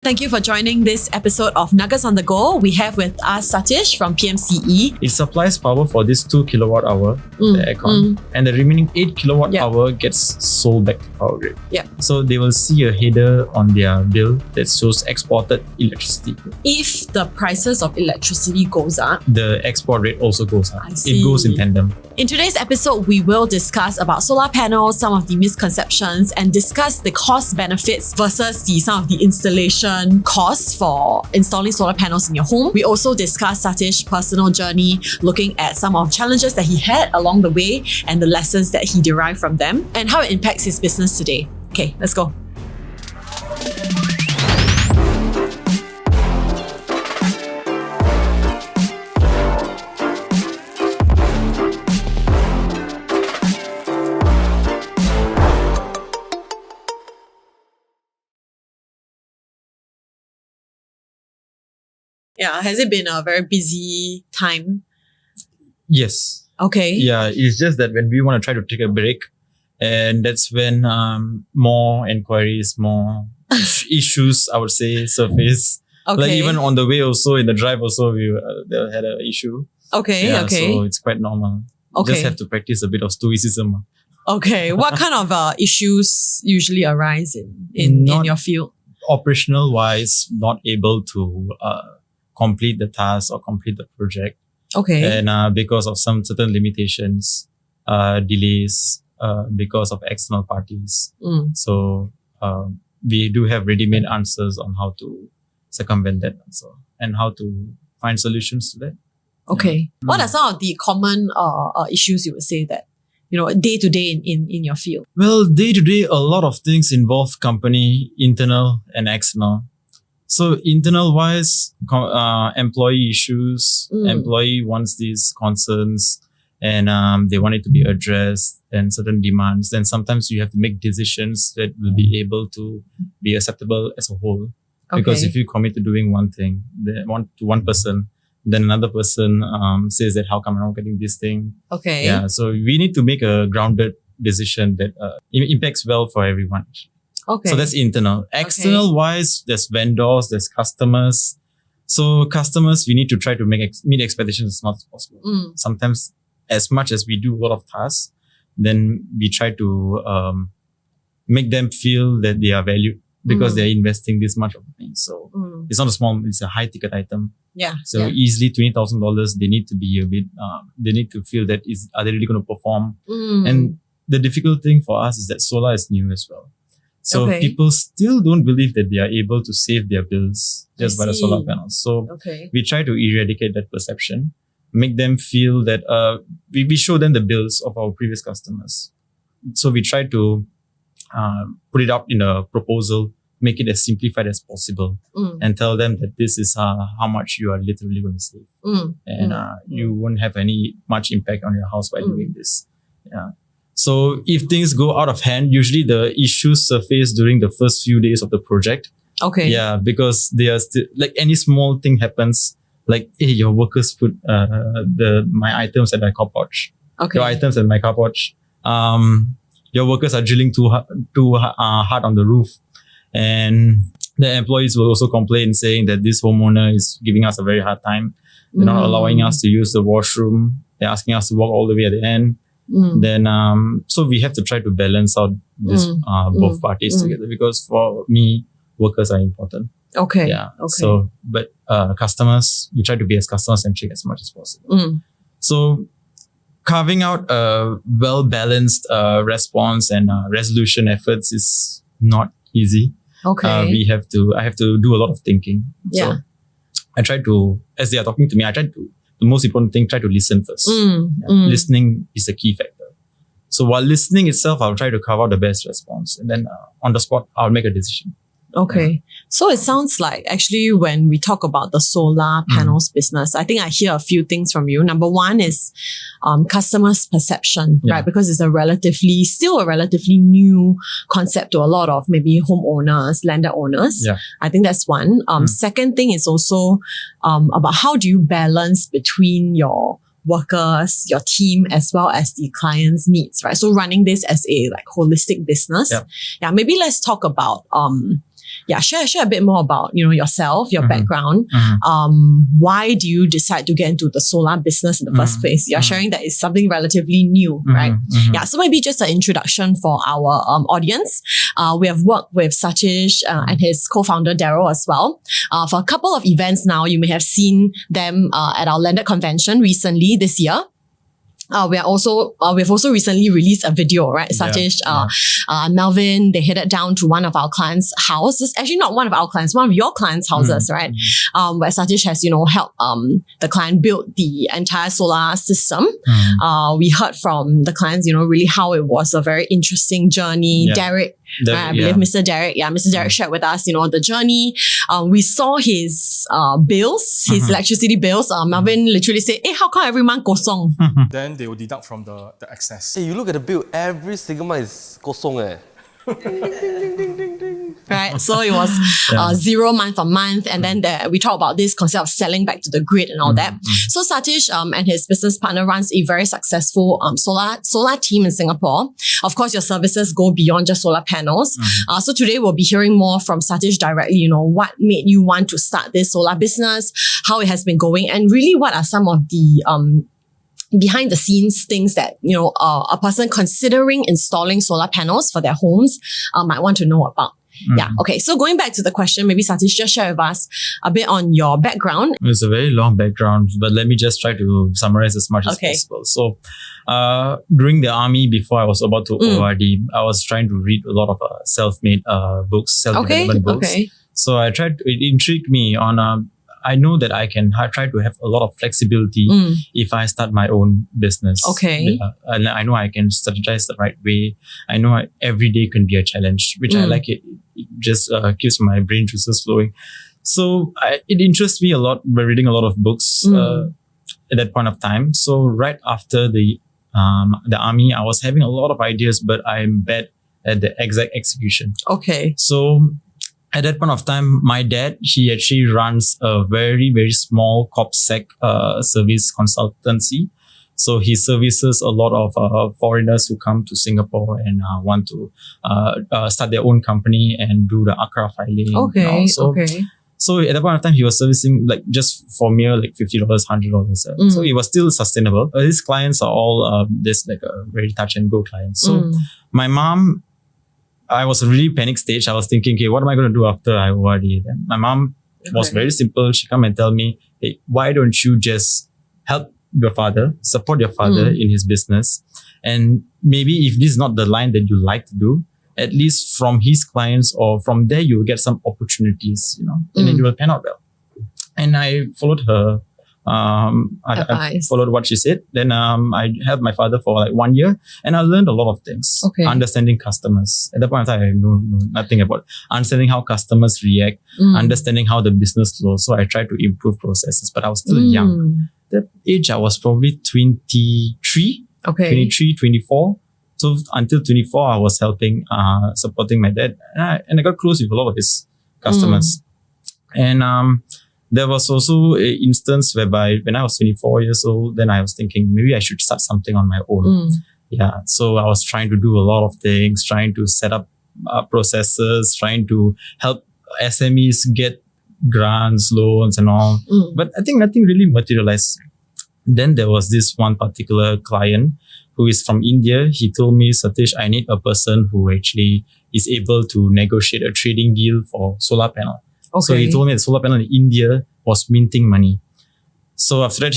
Thank you for joining this episode of Nuggets on the Go. We have with us Satish from PMCE. It supplies power for this 2 kilowatt hour, the aircon, and the remaining 8 kilowatt hour gets sold back to Power Grid. Yeah. So they will see a header on their bill that shows exported electricity. If the prices of electricity goes up, The export rate also goes up. I see. It goes in tandem. in today's episode, we will discuss about solar panels, some of the misconceptions, and discuss the cost benefits versus some of the installation costs for installing solar panels in your home. We also discuss Satish's personal journey, looking at some of the challenges that he had along the way and the lessons that he derived from them, and how it impacts his business today. Okay, let's go. Yeah, has it been a very busy time? Yes. Okay. Yeah, it's just that when we want to try to take a break, and that's when more inquiries, more issues, I would say, surface. Okay. Like even on the way also, in the drive also, they had an issue. Okay. Yeah, okay. so it's quite normal. Okay. Just have to practice a bit of stoicism. Okay. What kind of issues usually arise in your field? Operational wise, not able to complete the task or complete the project. Okay. And because of some certain limitations, delays, because of external parties. So we do have ready-made answers on how to circumvent that also and how to find solutions to that. Okay. What are some of the common issues you would say that, day to day in your field? Well, day to day, a lot of things involve company, internal and external. So internal wise, employee issues, employee wants these concerns and they want it to be addressed and certain demands. Then sometimes you have to make decisions that will be able to be acceptable as a whole. Okay. Because if you commit to doing one thing, one person, then another person says that how come I'm not getting this thing? Okay. Yeah. So we need to make a grounded decision that impacts well for everyone. Okay. So that's internal. External wise, there's vendors, there's customers. So customers, we need to try to meet expectations as much as possible. Sometimes, as much as we do a lot of tasks, then we try to make them feel that they are valued because they're investing this much of money. So it's not a small, it's a high ticket item. Yeah. So easily $20,000, they need to be a bit, they need to feel that are they really going to perform? And the difficult thing for us is that solar is new as well. So people still don't believe that they are able to save their bills just by the solar panels. So we try to eradicate that perception, make them feel that we show them the bills of our previous customers. So we try to put it up in a proposal, make it as simplified as possible, and tell them that this is how much you are literally going to save, and you won't have any much impact on your house by doing this. Yeah. So if things go out of hand, usually the issues surface during the first few days of the project. Okay. Yeah, because they are still like any small thing happens, like hey, your workers put my items at my car porch. Okay. Your items at my car porch. Your workers are drilling too hard on the roof, and the employees will also complain saying that this homeowner is giving us a very hard time. They're not allowing us to use the washroom. They're asking us to walk all the way at the end. Then so we have to try to balance out this both parties together, because for me, workers are important. Okay. Yeah. Okay. So but customers, we try to be as customer centric as much as possible. So carving out a well balanced response and resolution efforts is not easy. Okay. I have to do a lot of thinking. Yeah. So I try to, as they are talking to me, the most important thing, try to listen first. Listening is a key factor. So while listening itself, I'll try to carve out the best response. And then on the spot, I'll make a decision. Okay. So it sounds like actually when we talk about the solar panels business, I think I hear a few things from you. Number one is customers' perception, right? Because it's still a relatively new concept to a lot of maybe homeowners, landed owners. Yeah. I think that's one. Second thing is also about how do you balance between your workers, your team, as well as the client's needs, right? So running this as a holistic business. Yeah. Yeah. Maybe let's talk about share a bit more about, yourself, your background. Why do you decide to get into the solar business in the first place? You're sharing that it's something relatively new, right? Yeah, so maybe just an introduction for our audience. We have worked with Satish and his co-founder Daryl as well for a couple of events now. You may have seen them at our landed convention recently this year. We've also recently released a video, right? Satish, Melvin, they headed down to one of our clients' houses. Actually, not one of our clients, one of your clients' houses, right? Where Satish has, helped the client build the entire solar system. We heard from the clients, really how it was a very interesting journey. Derek, I believe Mr. Derek, Mr. Derek shared with us, the journey. We saw his bills, his electricity bills. Melvin literally said, how come every month kosong? Then they will deduct from the excess. Hey, you look at the bill, every single month is kosong Right, so it was 0 month on month, and then we talk about this concept of selling back to the grid and all that. So Satish and his business partner runs a very successful solar team in Singapore. Of course, your services go beyond just solar panels. So today we'll be hearing more from Satish directly. What made you want to start this solar business, how it has been going, and really what are some of the behind the scenes things that a person considering installing solar panels for their homes might want to know about. Yeah. Okay. So going back to the question, maybe Satish, just share with us a bit on your background. It's a very long background, but let me just try to summarize as much as possible. So, during the army, before I was about to ORD, I was trying to read a lot of self-made books, self-development books. So it intrigued me on. I know that I can try to have a lot of flexibility if I start my own business. And I know I can strategize the right way. I know every day can be a challenge, which I like it. It just keeps my brain juices flowing. So it interests me a lot by reading a lot of books at that point of time. So right after the army, I was having a lot of ideas, but I'm bad at the exact execution. So at that point of time, my dad, he actually runs a very, very small CorpSec service consultancy. So he services a lot of foreigners who come to Singapore and want to start their own company and do the ACRA filing. So at that point of time, he was servicing just for mere $50, $100. So it was still sustainable. His clients are all very touch and go clients. So my mom, I was a really panic stage. I was thinking, okay, what am I going to do after I ORD? Then my mom was very simple. She come and tell me, hey, why don't you just help your father, support your father in his business? And maybe if this is not the line that you like to do, at least from his clients or from there, you will get some opportunities, and then you will pan out well. And I followed her. I followed what she said. Then I helped my father for 1 year, and I learned a lot of things. Understanding customers. At that point in time, I knew nothing about understanding how customers react, understanding how the business flows. So I tried to improve processes, but I was still young. That age, I was probably 23, 24. So until 24, I was helping, supporting my dad, and I got close with a lot of his customers. And there was also an instance whereby when I was 24 years old, then I was thinking maybe I should start something on my own. So I was trying to do a lot of things, trying to set up processes, trying to help SMEs get grants, loans and all. But I think nothing really materialized. Then there was this one particular client who is from India. He told me, Satish, I need a person who actually is able to negotiate a trading deal for solar panel. So he told me the solar panel in India was minting money. So after that,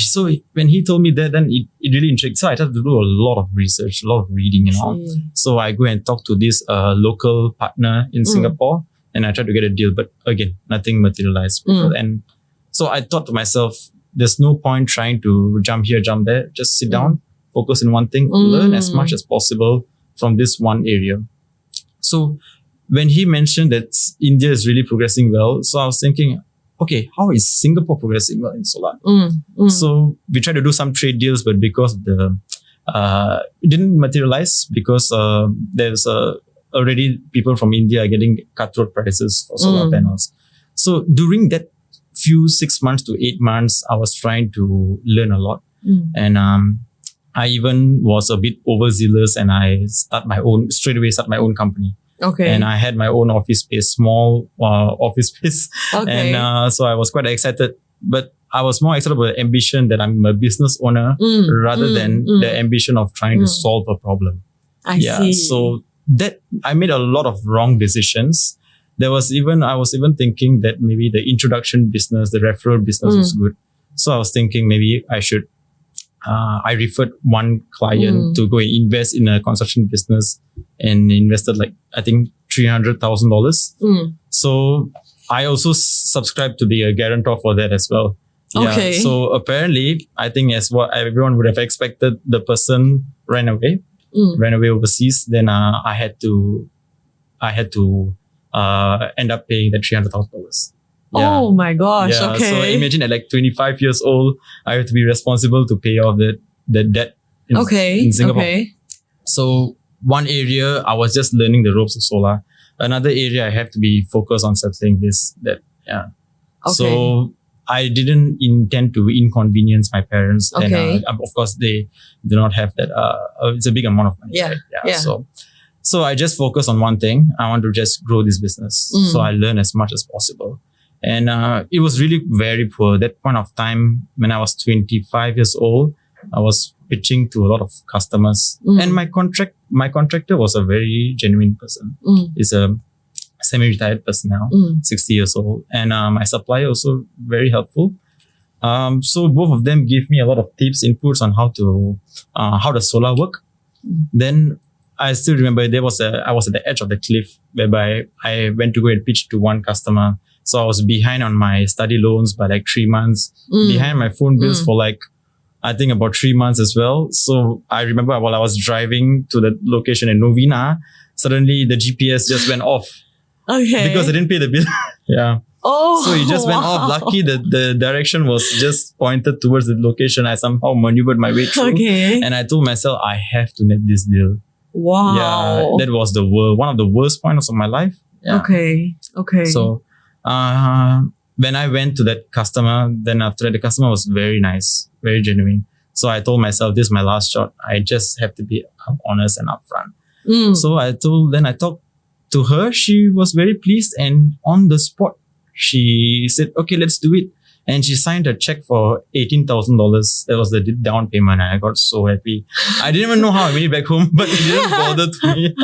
when he told me that, then it really intrigued. So I had to do a lot of research, a lot of reading and all. So I go and talk to this local partner in Singapore, and I tried to get a deal. But again, nothing materialized. And so I thought to myself, there's no point trying to jump here, jump there. Just sit down, focus on one thing, learn as much as possible from this one area. So when he mentioned that India is really progressing well, so I was thinking, okay, how is Singapore progressing well in solar? So we tried to do some trade deals, but because it didn't materialize because there's already people from India are getting cutthroat prices for solar panels. So during that few 6 months to 8 months, I was trying to learn a lot. And I even was a bit overzealous, and I straight away start my own company. Okay. And I had my own office space, small office space. Okay. And so I was quite excited. But I was more excited about the ambition that I'm a business owner rather than the ambition of trying to solve a problem. I see. So that I made a lot of wrong decisions. I was even thinking that maybe the introduction business, the referral business was good. So I was thinking maybe I should, I referred one client to go and invest in a construction business and invested like, I think $300,000. So I also subscribed to be a guarantor for that as well. Okay. So apparently, I think as what everyone would have expected, the person ran away overseas. Then I had to end up paying the $300,000. Oh my gosh. Yeah. Okay. So imagine at like 25 years old, I have to be responsible to pay off the debt in Singapore. Okay. So one area I was just learning the ropes of solar. Another area I have to be focused on settling that. Yeah. Okay. So I didn't intend to inconvenience my parents. Okay. And of course they do not have that. It's a big amount of money. Yeah. Right? Yeah. So I just focus on one thing. I want to just grow this business. So I learn as much as possible. And it was really very poor. That point of time, when I was 25 years old, I was pitching to a lot of customers. And my contractor was a very genuine person. He's a semi-retired person now, 60 years old. And my supplier also very helpful. So both of them gave me a lot of tips, inputs on how the solar work. Then I still remember I was at the edge of the cliff whereby I went to go and pitch to one customer. So I was behind on my study loans by like 3 months, behind my phone bills for like, I think about 3 months as well. So I remember while I was driving to the location in Novena, suddenly the GPS just went off. Okay. Because I didn't pay the bill. Yeah. Oh. So it just went off. Lucky that the direction was just pointed towards the location. I somehow maneuvered my way through. Okay. And I told myself, I have to net this deal. Wow. Yeah. That was one of the worst points of my life. Yeah. Okay. So, when I went to that customer, then after that, the customer was very nice, very genuine. So I told myself, this is my last shot. I just have to be honest and upfront. So I talked to her. She was very pleased, and on the spot, she said, okay, let's do it. And she signed a check for $18,000. That was the down payment. I got so happy. I didn't even know how I made it back home, but it didn't bother to me.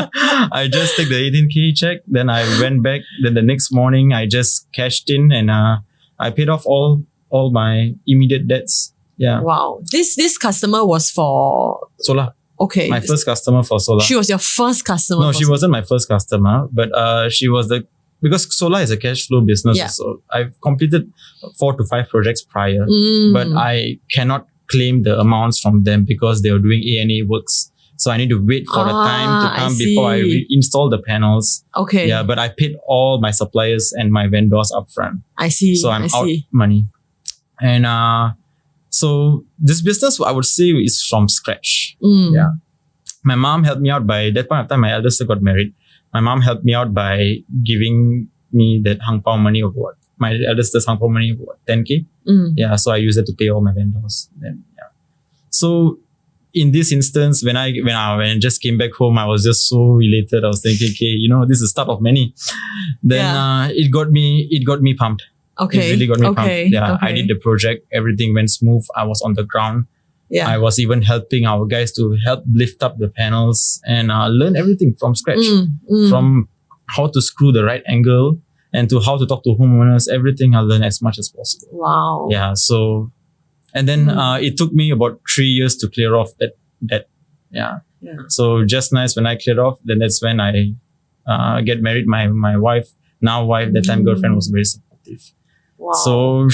I just took the 18K check. Then I went back. Then the next morning, I just cashed in and I paid off all my immediate debts. Yeah. Wow. This customer was for solar. Okay. My first customer for solar. She was your first customer. No, she wasn't my first customer, but she was because solar is a cash flow business. Yeah. So I've completed 4 to 5 projects prior, but I cannot claim the amounts from them because they were doing A&A works. So I need to wait for the time to come before I install the panels. Okay. Yeah, but I paid all my suppliers and my vendors upfront. I see. So I'm out money. And so this business, I would say, is from scratch. Yeah. My mom helped me out by that point of time. My eldest got married. My mom helped me out by giving me that Hang Pao money of what? My eldest does Hang Pao money of what? 10K? Yeah, so I used it to pay all my vendors. Then, yeah. So in this instance, when I just came back home, I was just so elated. I was thinking, okay, this is the start of many. Then it got me pumped. Okay. It really got me pumped. Yeah, Okay. I did the project. Everything went smooth. I was on the ground. Yeah. I was even helping our guys to help lift up the panels and learn everything from scratch. From how to screw the right angle and to how to talk to homeowners. Everything I learned as much as possible. Wow. Yeah. So, and then it took me about 3 years to clear off that. Yeah. So just nice when I cleared off, then that's when I get married. My wife, now wife, that time girlfriend, was very supportive. Wow. So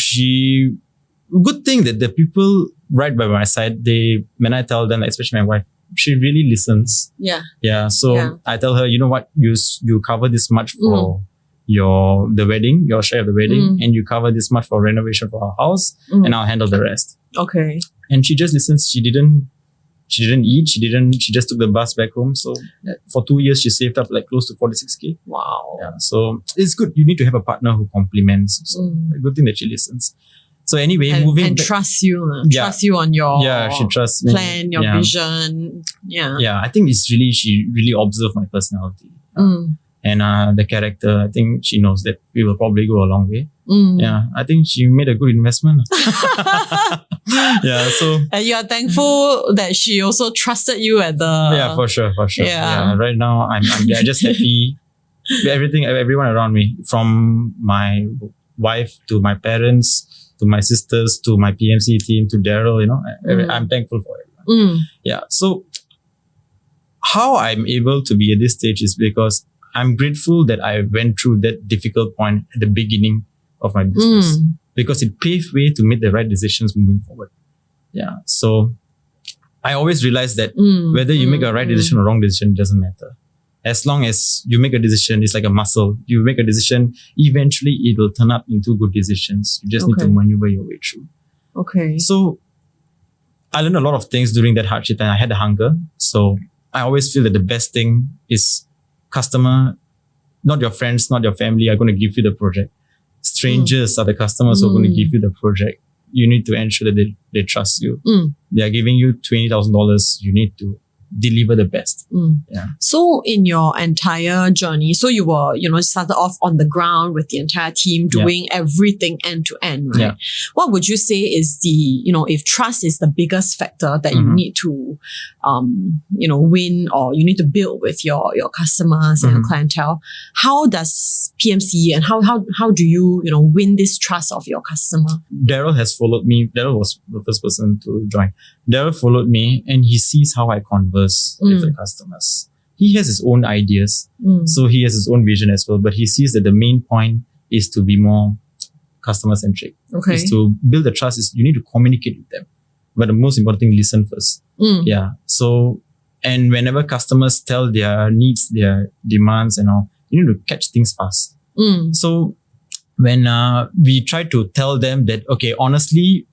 good thing that the people right by my side, when I tell them, especially my wife, she really listens. Yeah. Yeah. So I tell her, you know what, you cover this much for the wedding, your share of the wedding, and you cover this much for renovation for our house, and I'll handle the rest. Okay. And she just listens. She didn't eat. She just took the bus back home. So for 2 years, she saved up like close to 46K. Wow. Yeah. So it's good. You need to have a partner who compliments. So a good thing that she listens. So anyway, and trust you. Trust you on your she trusts me. plan, your vision. Yeah. Yeah. I think she really observed my personality. And the character, I think she knows that we will probably go a long way. Yeah, I think she made a good investment. Yeah, so And you are thankful that she also trusted you at the... yeah, for sure. Yeah. Yeah, right now I'm just happy. Everyone around me, from my wife to my parents to my sisters to my PMC team to Daryl, I'm thankful for everyone. Yeah, so how I'm able to be at this stage is because I'm grateful that I went through that difficult point at the beginning of my business, because it paved way to make the right decisions moving forward. Yeah. So I always realize that whether you make a right decision or wrong decision doesn't matter. As long as you make a decision, it's like a muscle. You make a decision, eventually it will turn up into good decisions. You just need to maneuver your way through. Okay. So I learned a lot of things during that hardship, and I had the hunger. So I always feel that the best thing is customer, not your friends, not your family, are going to give you the project. Strangers are the customers who are going to give you the project. You need to ensure that they trust you. They are giving you $20,000. You need to deliver the best. Yeah. So in your entire journey, so you were, started off on the ground with the entire team doing everything end to end, right? Yeah. What would you say is the, if trust is the biggest factor that you need to, win, or you need to build with your customers and your clientele, how does PMC and how do you, win this trust of your customer? Daryl has followed me. Daryl was the first person to join. Daryl followed me, and he sees how I converse with the customers. He has his own ideas, so he has his own vision as well, but he sees that the main point is to be more customer centric. Okay. Is to build the trust, is you need to communicate with them. But the most important thing, listen first. Yeah. So, and whenever customers tell their needs, their demands and all, you need to catch things fast. So when we try to tell them that, okay, honestly,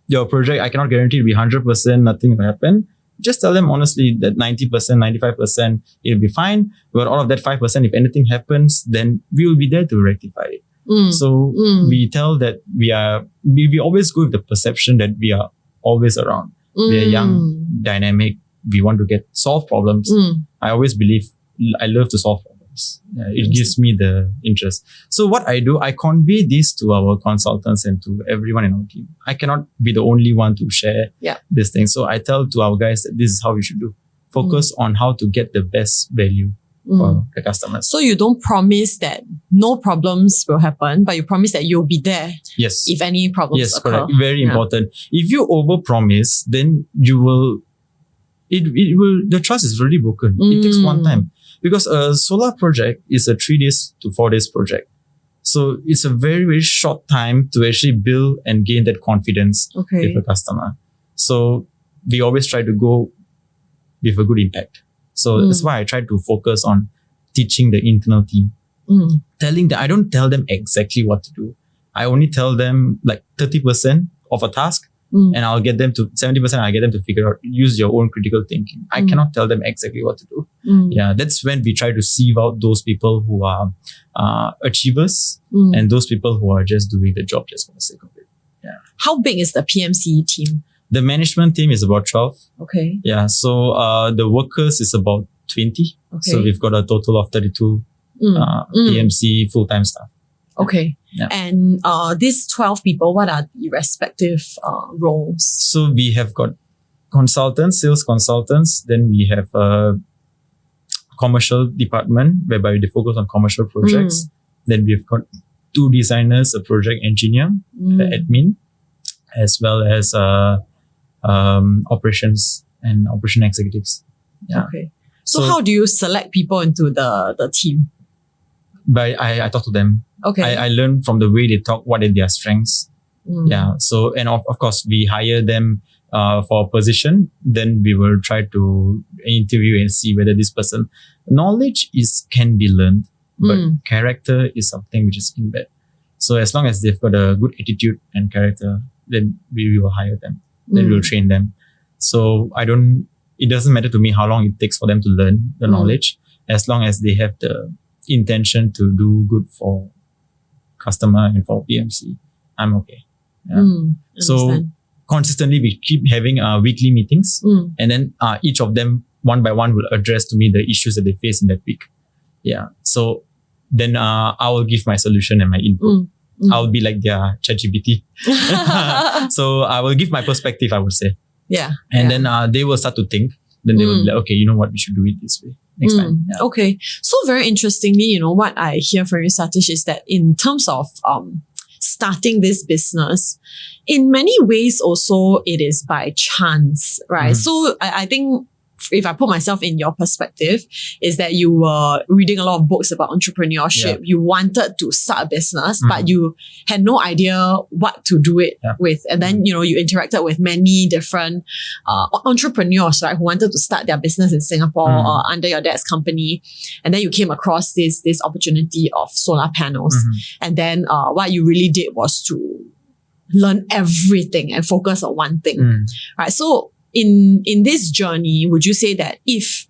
your project, I cannot guarantee it will be 100%, nothing will happen. Just tell them honestly that 90%, 95%, it'll be fine. But all of that 5%, if anything happens, then we will be there to rectify it. So we tell that we always go with the perception that we are always around. We are young, dynamic. We want to solve problems. I always believe I love to solve problems. It gives me the interest. So what I do, I convey this to our consultants and to everyone in our team. I cannot be the only one to share this thing. So I tell to our guys that this is how we should do. Focus on how to get the best value for the customers. So you don't promise that no problems will happen, but you promise that you'll be there. Yes. If any problems occur. Correct. Very important. If you overpromise, then you will, the trust is already broken. It takes one time. Because a solar project is a 3 days to 4 days project. So it's a very, very short time to actually build and gain that confidence with the customer. So we always try to go with a good impact. So that's why I try to focus on teaching the internal team. Telling them, I don't tell them exactly what to do. I only tell them like 30% of a task, and I'll get them to 70%. I get them to figure out, use your own critical thinking. I cannot tell them exactly what to do. Yeah, that's when we try to sieve out those people who are achievers and those people who are just doing the job just for the sake of it. Yeah. How big is the PMC team? The management team is about 12. Okay. Yeah. So the workers is about 20. Okay. So we've got a total of 32 PMC full-time staff. Okay. Yeah. And these 12 people, what are the respective roles? So we have got consultants, sales consultants. Then we have a commercial department whereby they focus on commercial projects. Then we've got 2 designers, a project engineer, the admin, as well as operations and operation executives. Yeah. Okay. So how do you select people into the team? I talk to them. Okay. I learn from the way they talk, what are their strengths. Yeah. So, and of course, we hire them for a position. Then we will try to interview and see whether this person, knowledge can be learned, but character is something which is inbred. So as long as they've got a good attitude and character, then we will hire them. Then we will train them. So it doesn't matter to me how long it takes for them to learn the knowledge, as long as they have the intention to do good for customer and for PMC, I'm okay. Yeah. So consistently we keep having weekly meetings, and then each of them one by one will address to me the issues that they face in that week. Yeah. So then I will give my solution and my input. I'll be like their ChatGPT. So I will give my perspective, I would say. Yeah. And then they will start to think. Then they will be like, okay, you know what, we should do it this way next time. Yeah. Okay. So very interestingly, what I hear from you, Satish, is that in terms of starting this business, in many ways also it is by chance, right? So I think if I put myself in your perspective, is that you were reading a lot of books about entrepreneurship. Yeah. You wanted to start a business, but you had no idea what to do it with. And then, you interacted with many different entrepreneurs, right, who wanted to start their business in Singapore under your dad's company. And then you came across this opportunity of solar panels. And then what you really did was to learn everything and focus on one thing, right? So in this journey, would you say that if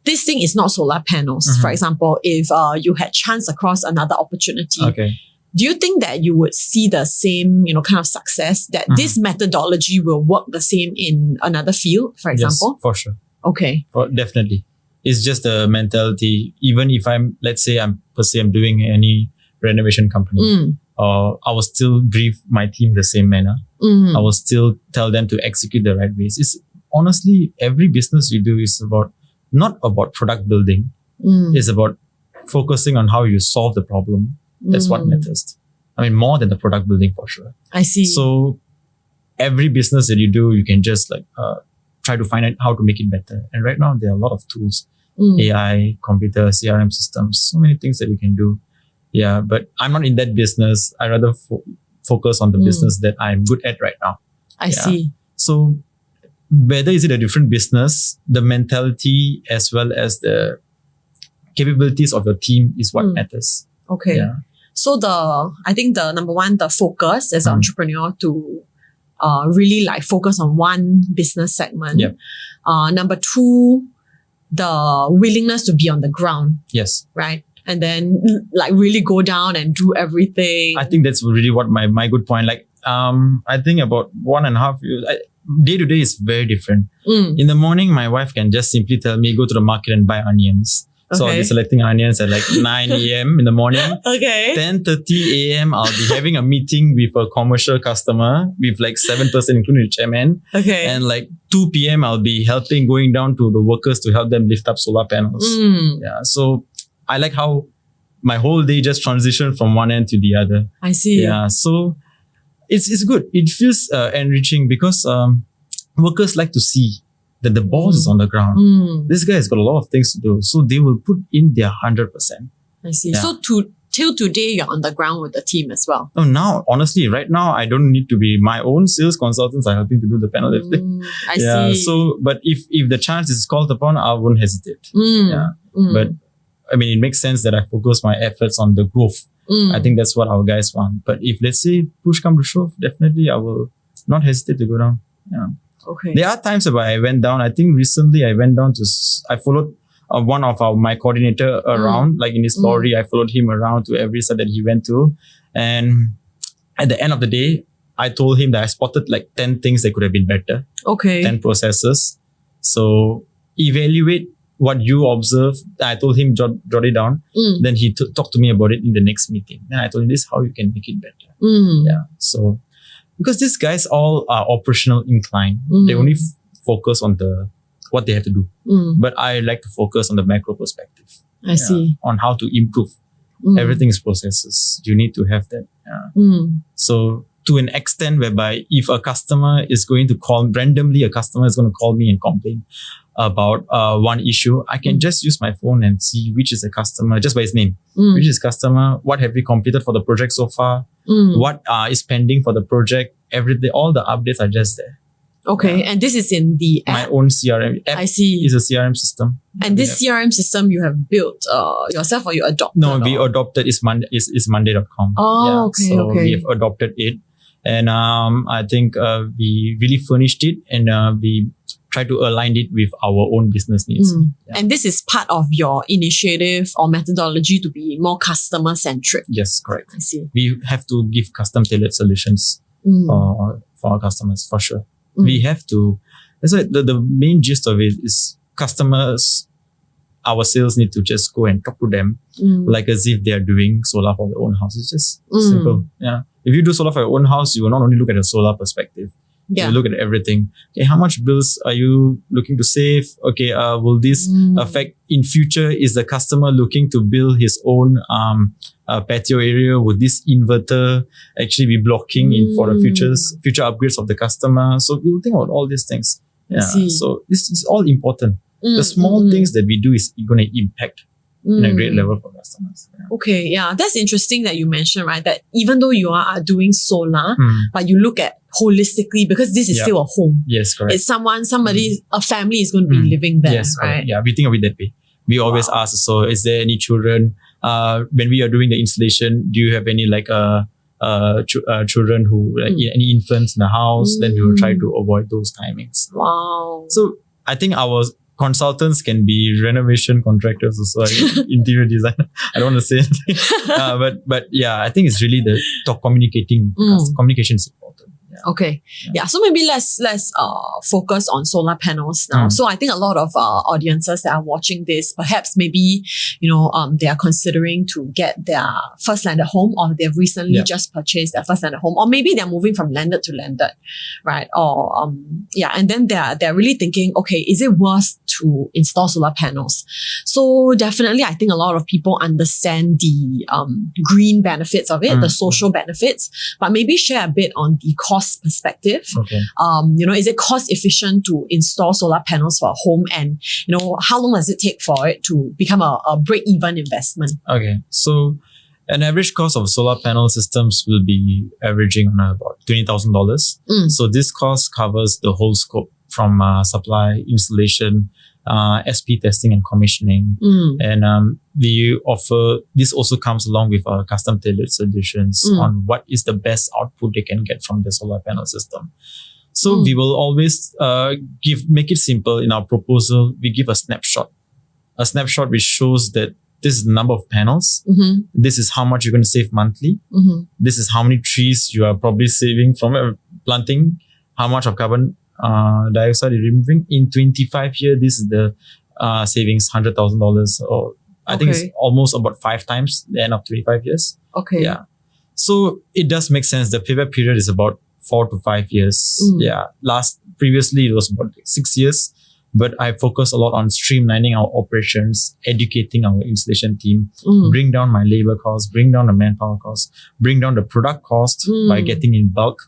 this thing is not solar panels, for example, if you had chance across another opportunity, do you think that you would see the same, kind of success, that this methodology will work the same in another field, for example? Yes, for sure. Okay. Definitely. It's just the mentality. Even if let's say I'm doing any renovation company, I will still brief my team the same manner. I will still tell them to execute the right ways. It's honestly, every business you do is not about product building. It's about focusing on how you solve the problem. That's what matters. I mean, more than the product building for sure. I see. So every business that you do, you can just try to find out how to make it better. And right now there are a lot of tools, AI, computer, CRM systems, so many things that you can do. Yeah, but I'm not in that business. I rather focus on the business that I'm good at right now. I see. So whether is it a different business, the mentality as well as the capabilities of your team is what matters. Okay. Yeah. So I think the number one, the focus as an entrepreneur to really focus on one business segment. Yep. Number two, the willingness to be on the ground. Yes. Right. And then really go down and do everything. I think that's really what my good point. I think about 1.5 years, day to day is very different. In the morning, my wife can just simply tell me, go to the market and buy onions. So I'll be selecting onions at 9 a.m. in the morning. Okay. 10:30 a.m. I'll be having a meeting with a commercial customer with 7 person, including the chairman. Okay. And 2 p.m. I'll be going down to the workers to help them lift up solar panels. Yeah. So I like how my whole day just transitioned from one end to the other. I see. Yeah. So it's good. It feels enriching because workers like to see that the boss is on the ground. This guy has got a lot of things to do. So they will put in their 100%. I see. Yeah. So till today, you're on the ground with the team as well. Oh, now, honestly, right now, I don't need to be my own sales consultants are helping to do the panel lifting. I see. So, but if the chance is called upon, I won't hesitate. Yeah. But I mean, it makes sense that I focus my efforts on the growth. I think that's what our guys want. But if, let's say, push come to shove, definitely I will not hesitate to go down. Yeah. Okay. There are times where I went down. I think recently I went down I followed one of my coordinator around, in his lorry. I followed him around to every site that he went to. And at the end of the day, I told him that I spotted 10 things that could have been better. Okay. 10 processes. So evaluate what you observe. I told him jot it down. Then he talked to me about it in the next meeting. Then I told him this is how you can make it better. Yeah. So because these guys all are operational inclined. They only focus on what they have to do. But I like to focus on the macro perspective. I see. On how to improve. Everything is processes. You need to have that. So to an extent whereby if a customer is going to call randomly, a customer is going to call me and complain about one issue, I can just use my phone and see which is the customer just by his name. Which is customer, what have we completed for the project so far, what is pending for the project, everything, all the updates are just there. Okay, and this is in the app? My own CRM app. I see. Is a CRM system. And this CRM system you have built yourself or you adopted? No, we adopted is Monday.com. Oh, okay, so okay. we have adopted it. And I think we really furnished it and we try to align it with our own business needs. Yeah. And this is part of your initiative or methodology to be more customer centric. Yes, correct. I see. We have to give custom tailored solutions for our customers for sure. We have to. That's why the main gist of it is customers our sales need to just go and talk to them like as if they are doing solar for their own house. It's just simple. Yeah. If you do solar for your own house, you will not only look at the solar perspective. Yeah. You look at everything. Okay, how much bills are you looking to save? Okay, will this affect in future? Is the customer looking to build his own patio area? Would this inverter actually be blocking in for the future upgrades of the customer? So we will think about all these things. Yeah. So this is all important. The small things that we do is going to impact in a great level for customers. Yeah. Okay, yeah, that's interesting that you mentioned, right? That even though you are doing solar, but you look at holistically because this is still a home. Yes, correct. It's a family is going to be living there, yes, right? Correct. Yeah, we think of it that way. We always ask, so is there any children? When we are doing the installation, do you have any children who any infants in the house? Then we will try to avoid those timings. Wow. So I think our consultants can be renovation contractors also, interior designer. I don't want to say anything. But yeah, I think it's really the communicating. Communication is important. Yeah. Okay. Yeah. So maybe let's focus on solar panels now. So I think a lot of audiences that are watching this, perhaps maybe, they are considering to get their first landed home, or they've recently just purchased their first landed home, or maybe they're moving from landed to landed, right? Or, and then they're really thinking, okay, is it worth to install solar panels? So definitely, I think a lot of people understand the green benefits of it, the social benefits, but maybe share a bit on the cost perspective. Okay. Is it cost efficient to install solar panels for a home, and how long does it take for it to become a break-even investment? Okay, so an average cost of solar panel systems will be averaging on about $20,000. So this cost covers the whole scope from supply, installation, SP testing and commissioning. And we offer, this also comes along with custom tailored solutions on what is the best output they can get from the solar panel system. So we will always make it simple in our proposal. We give a snapshot which shows that this is the number of panels. This is how much you're going to save monthly. This is how many trees you are probably saving from planting, how much of carbon dioxide you're removing. In 25 years, this is the savings, $100,000, or I think it's almost about 5 times the end of 25 years. Okay. Yeah. So it does make sense. The payback period is about 4 to 5 years. Yeah. Previously it was about 6 years, but I focus a lot on streamlining our operations, educating our installation team, bring down my labor costs, bring down the manpower costs, bring down the product cost by getting in bulk.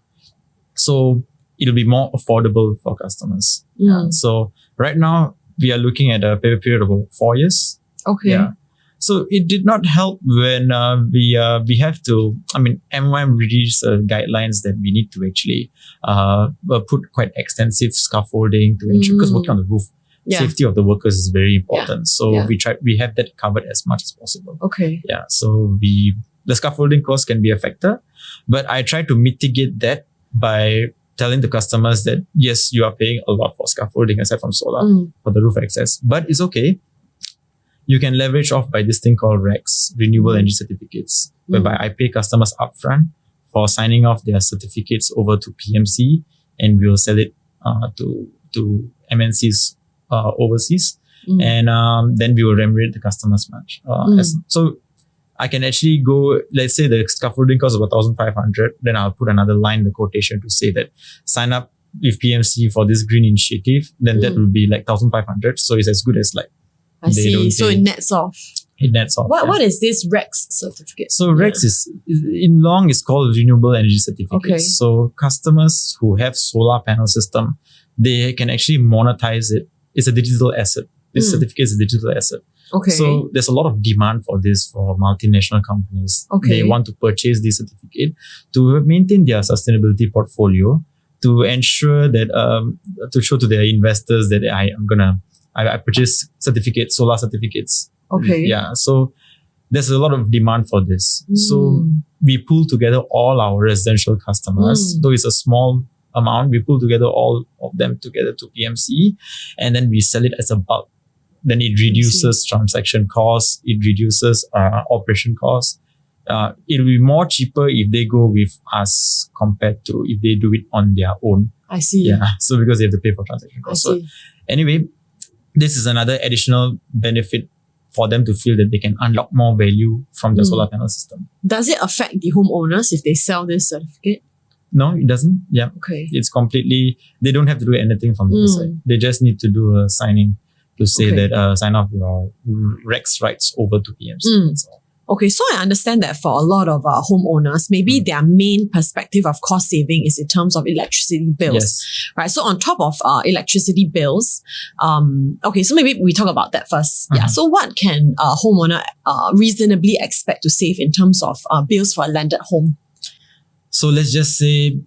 So it'll be more affordable for customers. Yeah. So right now we are looking at a payback period of about 4 years. Okay. Yeah. So it did not help when we have to, MOM released guidelines that we need to actually put quite extensive scaffolding to ensure, because working on the roof, safety of the workers is very important. So we have that covered as much as possible. Okay. Yeah. So the scaffolding cost can be a factor, but I try to mitigate that by telling the customers that yes, you are paying a lot for scaffolding aside from solar for the roof access, but it's okay. You can leverage off by this thing called RECs, Renewable Energy Certificates, whereby I pay customers upfront for signing off their certificates over to PMC, and we'll sell it to MNCs overseas, and then we will remunerate the customers much. So I can actually go, let's say the scaffolding costs about 1,500, then I'll put another line in the quotation to say that sign up with PMC for this green initiative, then that will be like 1,500. So it's as good as like, I see. So it nets off. It nets off. What is this RECs certificate? So RECs is in long is called Renewable Energy Certificates. Okay. So customers who have solar panel system, they can actually monetize it. It's a digital asset. This certificate is a digital asset. Okay. So there's a lot of demand for this for multinational companies. Okay. They want to purchase this certificate to maintain their sustainability portfolio, to ensure that to show to their investors that I purchase certificates, solar certificates. Okay. Yeah. So there's a lot of demand for this. So we pull together all our residential customers, though it's a small amount, we pull together all of them together to PMC, and then we sell it as a bulk. Then it reduces transaction costs, it reduces operation costs. It'll be more cheaper if they go with us compared to if they do it on their own. I see. Yeah. So because they have to pay for transaction costs. So anyway, this is another additional benefit for them to feel that they can unlock more value from the solar panel system. Does it affect the homeowners if they sell this certificate? No, it doesn't. Yeah. Okay. It's completely, they don't have to do anything from the side. They just need to do a signing to say that sign off your REX rights over to PMC. That's all. Okay, so I understand that for a lot of homeowners, maybe their main perspective of cost saving is in terms of electricity bills, Yes. right? So on top of electricity bills, okay, so maybe we talk about that first. Yeah. So what can a homeowner reasonably expect to save in terms of bills for a landed home? So let's just say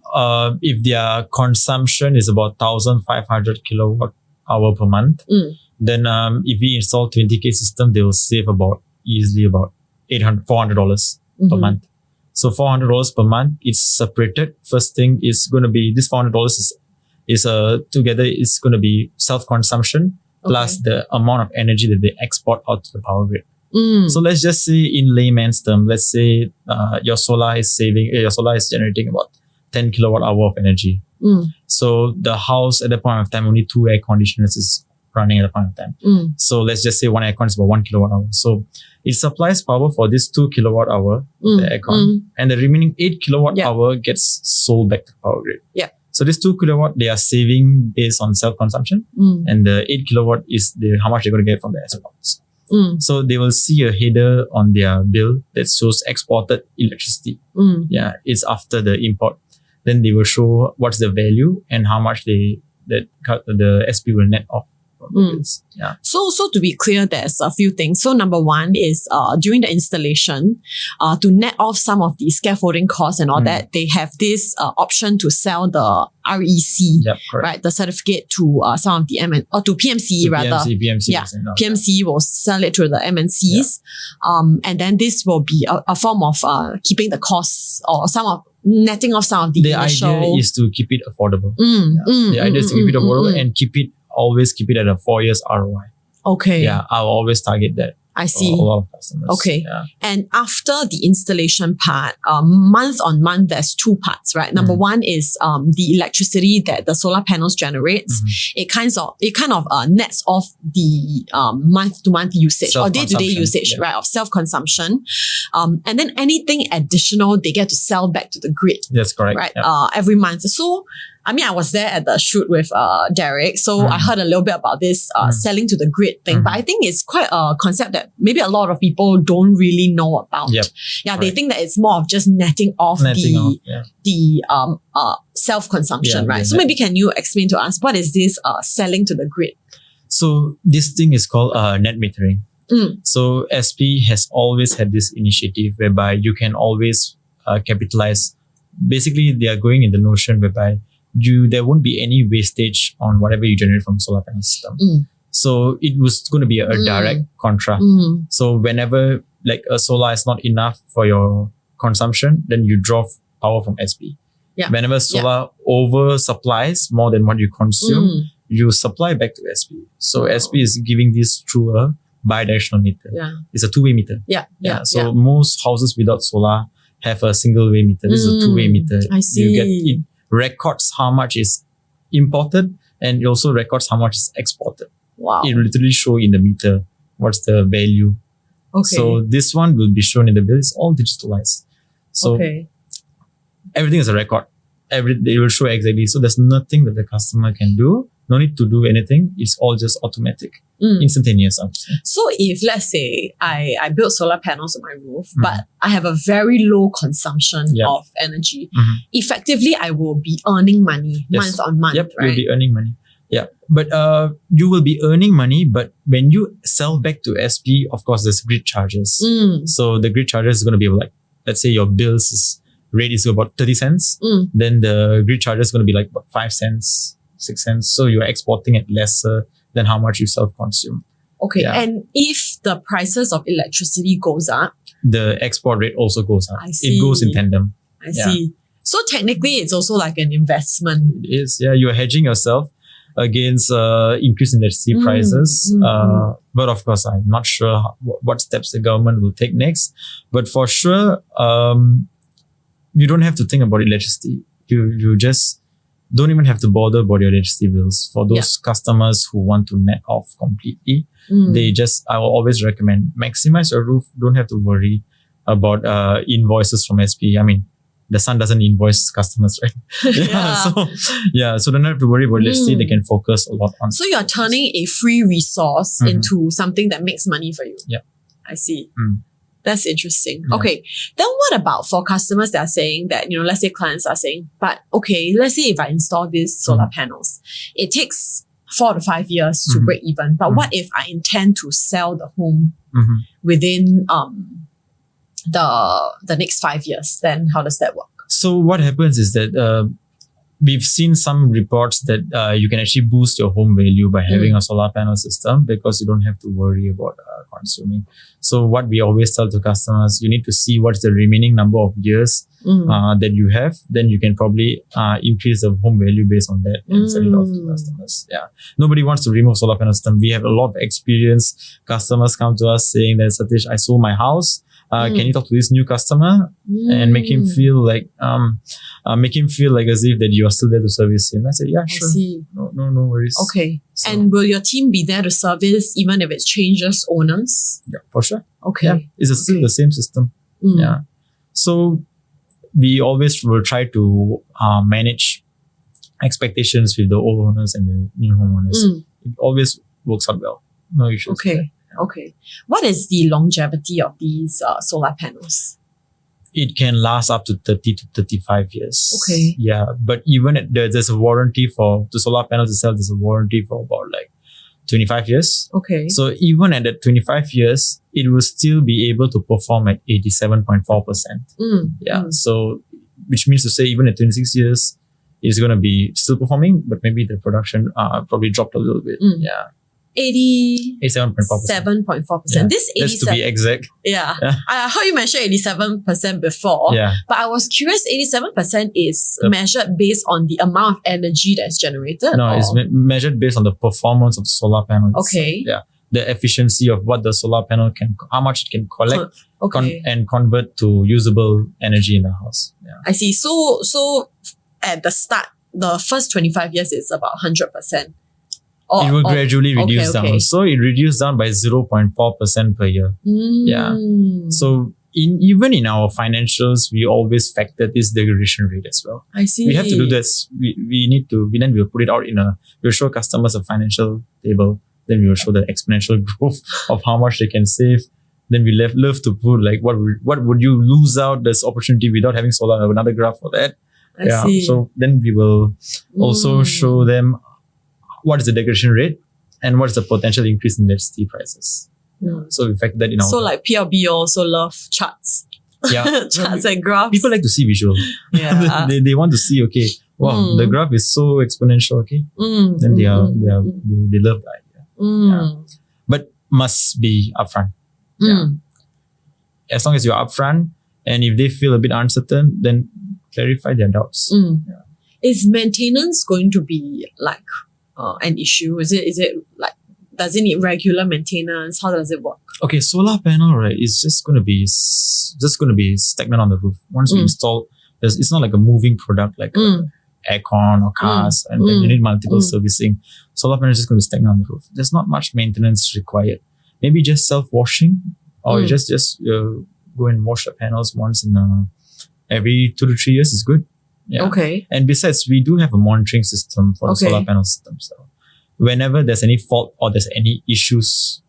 if their consumption is about 1,500 kilowatt hour per month, then if we install 20K system, they will save easily about $400 per month. So $400 per month, it's separated. First thing is going to be this $400 is together is going to be self-consumption plus the amount of energy that they export out to the power grid. So let's just say in layman's term, let's say your solar is generating about 10 kilowatt hour of energy. So the house at the point of time, only 2 air conditioners is running at the point of time. So let's just say one aircon is about 1 kilowatt hour. So it supplies power for this 2 kilowatt hour, the aircon, and the remaining 8 kilowatt hour gets sold back to the power grid. Yeah. So this 2 kilowatt, they are saving based on self-consumption, and the 8 kilowatt is how much they're going to get from the exports. So they will see a header on their bill that shows exported electricity. Yeah, it's after the import. Then they will show what's the value and how much the SP will net off. Yeah. So to be clear, there's a few things. So number one is during the installation, to net off some of the scaffolding costs and all that, they have this option to sell the REC, right? The certificate to some of the to PMC rather. PMC, yeah, PMC will sell it to the MNCs, and then this will be a form of keeping the costs or netting off some of the initial. Idea is to keep it affordable. The idea is to keep it affordable and always keep it at a 4 years ROI. Okay. Yeah, I'll always target that. I see. A lot of customers. Okay. Yeah. And after the installation part, month on month, there's 2 parts, right? Number one is the electricity that the solar panels generates. It kind of nets off the month to month usage or day to day usage, right? Of self-consumption. And then anything additional, they get to sell back to the grid. That's correct. Right. Every month. So, I mean, I was there at the shoot with Derek, so I heard a little bit about this selling to the grid thing. But I think it's quite a concept that maybe a lot of people don't really know about. Yeah, they think that it's more of just netting off the self-consumption, right? So maybe can you explain to us what is this selling to the grid? So this thing is called net metering. So SP has always had this initiative whereby you can always capitalize. Basically, they are going in the notion whereby there won't be any wastage on whatever you generate from solar panel system. So it was going to be a direct contra. So whenever like a solar is not enough for your consumption, then you draw power from SP. Whenever solar over supplies more than what you consume, you supply back to SP. So SP is giving this through a bidirectional meter. It's a two-way meter. So most houses without solar have a single-way meter. This is a two-way meter. I see. It records how much is imported and it also records how much is exported. Wow. It will literally show in the meter what's the value. Okay. So this one will be shown in the bill. It's all digitalized. So everything is a record. It will show exactly. So there's nothing that the customer can do. No need to do anything. It's all just automatic, instantaneous. So if let's say I build solar panels on my roof, but I have a very low consumption of energy, effectively I will be earning money month on month, right? You'll be earning money. Yeah, but you will be earning money, but when you sell back to SP, of course, there's grid charges. So the grid charges is going to be like, let's say your bills rate is about 30 cents. Then the grid charges is going to be like about 5 cents. 6 cents. So you're exporting it lesser than how much you self-consume. Okay. And if the prices of electricity goes up, the export rate also goes up. I see. It goes in tandem. I see. So technically, it's also like an investment. It is. Yeah. You're hedging yourself against increase in electricity prices. But of course, I'm not sure what steps the government will take next. But for sure, you don't have to think about electricity. You just don't even have to bother about your electricity bills. For those customers who want to net off completely, I will always recommend maximize your roof. Don't have to worry about invoices from SP. I mean, the sun doesn't invoice customers, right? So don't have to worry about electricity. They can focus a lot on. So you're turning a free resource into something that makes money for you. Yeah. I see. Mm. That's interesting. Yeah. Okay. Then what about for customers that are saying that, let's say clients are saying, but okay, let's say if I install these solar panels, it takes 4 to 5 years to break even. But what if I intend to sell the home within the next 5 years? Then how does that work? So what happens is that we've seen some reports that you can actually boost your home value by having a solar panel system because you don't have to worry about consuming. So what we always tell to customers, you need to see what's the remaining number of years that you have. Then you can probably increase the home value based on that and sell it off to customers. Yeah. Nobody wants to remove solar panel system. We have a lot of experienced customers come to us saying that, Satish, I sold my house. Can you talk to this new customer and make him feel like as if that you are still there to service him? I said, yeah, sure. I see. No worries. Okay. So, and will your team be there to service even if it changes owners? yeah, for sure. Okay. Yeah, it's still the same system. Yeah. So we always will try to manage expectations with the old owners and the new homeowners. It always works out well. No issues. Okay. Okay. What is the longevity of these solar panels? It can last up to 30 to 35 years. Okay. Yeah. But even there's a warranty for the solar panels itself, there's a warranty for about like 25 years. Okay. So even at that 25 years, it will still be able to perform at 87.4%. Yeah. So, which means to say even at 26 years, it's going to be still performing, but maybe the production probably dropped a little bit. Yeah. 87.4%. Yeah. This 87%. That's to be exact. Yeah. I heard you mention 87% before. Yeah. But I was curious, 87% is measured based on the amount of energy that's generated? No, it's measured based on the performance of the solar panels. Okay. Yeah. The efficiency of what the solar panel how much it can collect and convert to usable energy in the house. Yeah. I see. So at the start, the first 25 years is about 100%. It will gradually reduce down. So it reduced down by 0.4% per year. Yeah. So even in our financials, we always factor this degradation rate as well. I see. We have to do this. We'll put it out we'll show customers a financial table. Then we will show the exponential growth of how much they can save. Then we love to put like, what would you lose out this opportunity without having solar? Another graph for that. I see. So then we will also show them what is the degradation rate and what is the potential increase in electricity prices. So we factor that in our. So like PLB also love charts. Yeah. Charts and graphs. People like to see visual. Yeah. they want to see, okay, wow, the graph is so exponential, okay. Then they love the idea. Yeah. But must be upfront. Yeah. As long as you're upfront and if they feel a bit uncertain, then clarify their doubts. Yeah. Is maintenance going to be like an issue? Is it like, does it need regular maintenance? How does it work? Okay, solar panel, right, is just going to be stagnant on the roof. Once you install, it's not like a moving product like aircon or cars, and then you need multiple servicing. Solar panel is just going to be stagnant on the roof. There's not much maintenance required. Maybe just self-washing, or you just go and wash the panels once in every 2 to 3 years is good. Yeah. Okay. And besides, we do have a monitoring system for the solar panel system. So whenever there's any fault or there's any issues,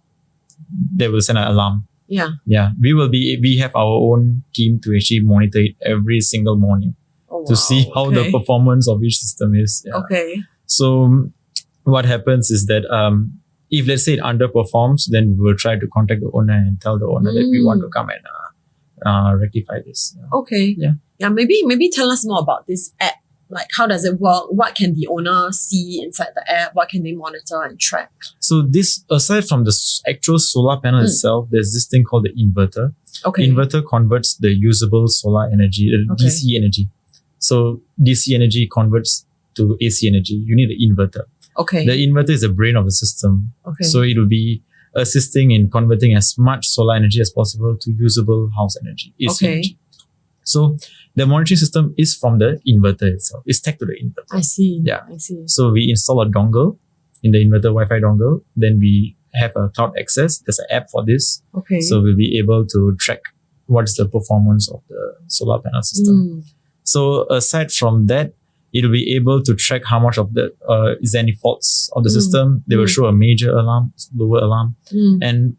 they will send an alarm. Yeah. Yeah. We have our own team to actually monitor it every single morning to see how the performance of each system is. Yeah. Okay. So what happens is that if let's say it underperforms, then we will try to contact the owner and tell the owner that we want to come and rectify this. Yeah. Okay. Yeah. Yeah, maybe tell us more about this app. Like, how does it work? What can the owner see inside the app? What can they monitor and track? So this, aside from the actual solar panel itself, there's this thing called the inverter. Okay. Inverter converts the usable solar energy, DC energy. So DC energy converts to AC energy. You need the inverter. Okay. The inverter is the brain of the system. Okay. So it will be assisting in converting as much solar energy as possible to usable house energy, AC energy. So the monitoring system is from the inverter itself. It's tagged to the inverter. I see. Yeah. I see. So we install a dongle in the inverter Wi-Fi dongle. Then we have a cloud access. There's an app for this. Okay. So we'll be able to track what's the performance of the solar panel system. So aside from that, it'll be able to track how much of the, is there any faults of the system? They will show a major alarm, lower alarm. And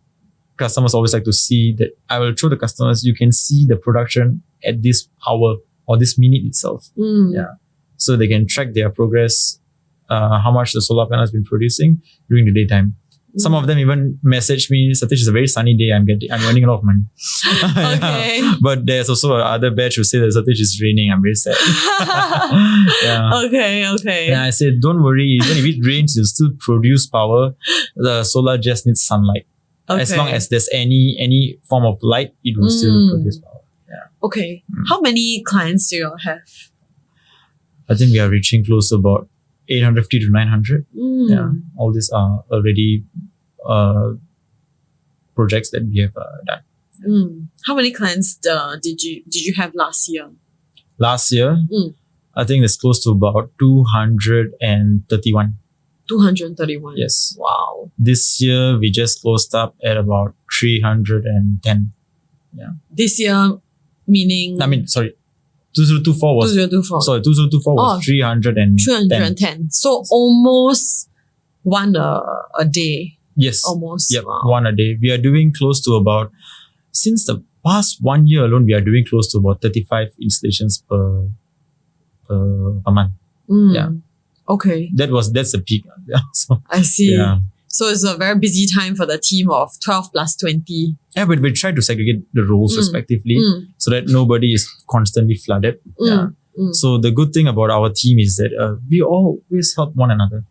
customers always like to see that. I will show the customers, you can see the production at this hour or this minute itself. Yeah. So they can track their progress, how much the solar panel has been producing during the daytime. Some of them even message me, Satish, it's a very sunny day. I'm earning a lot of money. Okay. But there's also other batch who say that Satish is raining. I'm very sad. Yeah. Okay. And I said, don't worry. Even if it rains, you'll still produce power. The solar just needs sunlight. As long as there's any form of light, it will still produce power. Yeah. Okay. How many clients do you all have? I think we are reaching close to about 850 to 900. Yeah. All these are already projects that we have done. How many clients did you have last year? Last year, I think it's close to about 231. 231. Yes. Wow. This year, we just closed up at about 310. This year, meaning? 2024 was 2024. Sorry, 2024 was 310. 310. So almost one a day. Yes. Almost. Yep. Wow. One a day. We are doing close to about, since the past 1 year alone, we are doing close to about 35 installations per month. Yeah. Okay. That's the peak. Yeah. So, I see. yeah. So it's a very busy time for the team of 12 plus 20. Yeah, but we try to segregate the roles respectively so that nobody is constantly flooded. Yeah. So the good thing about our team is that we always help one another.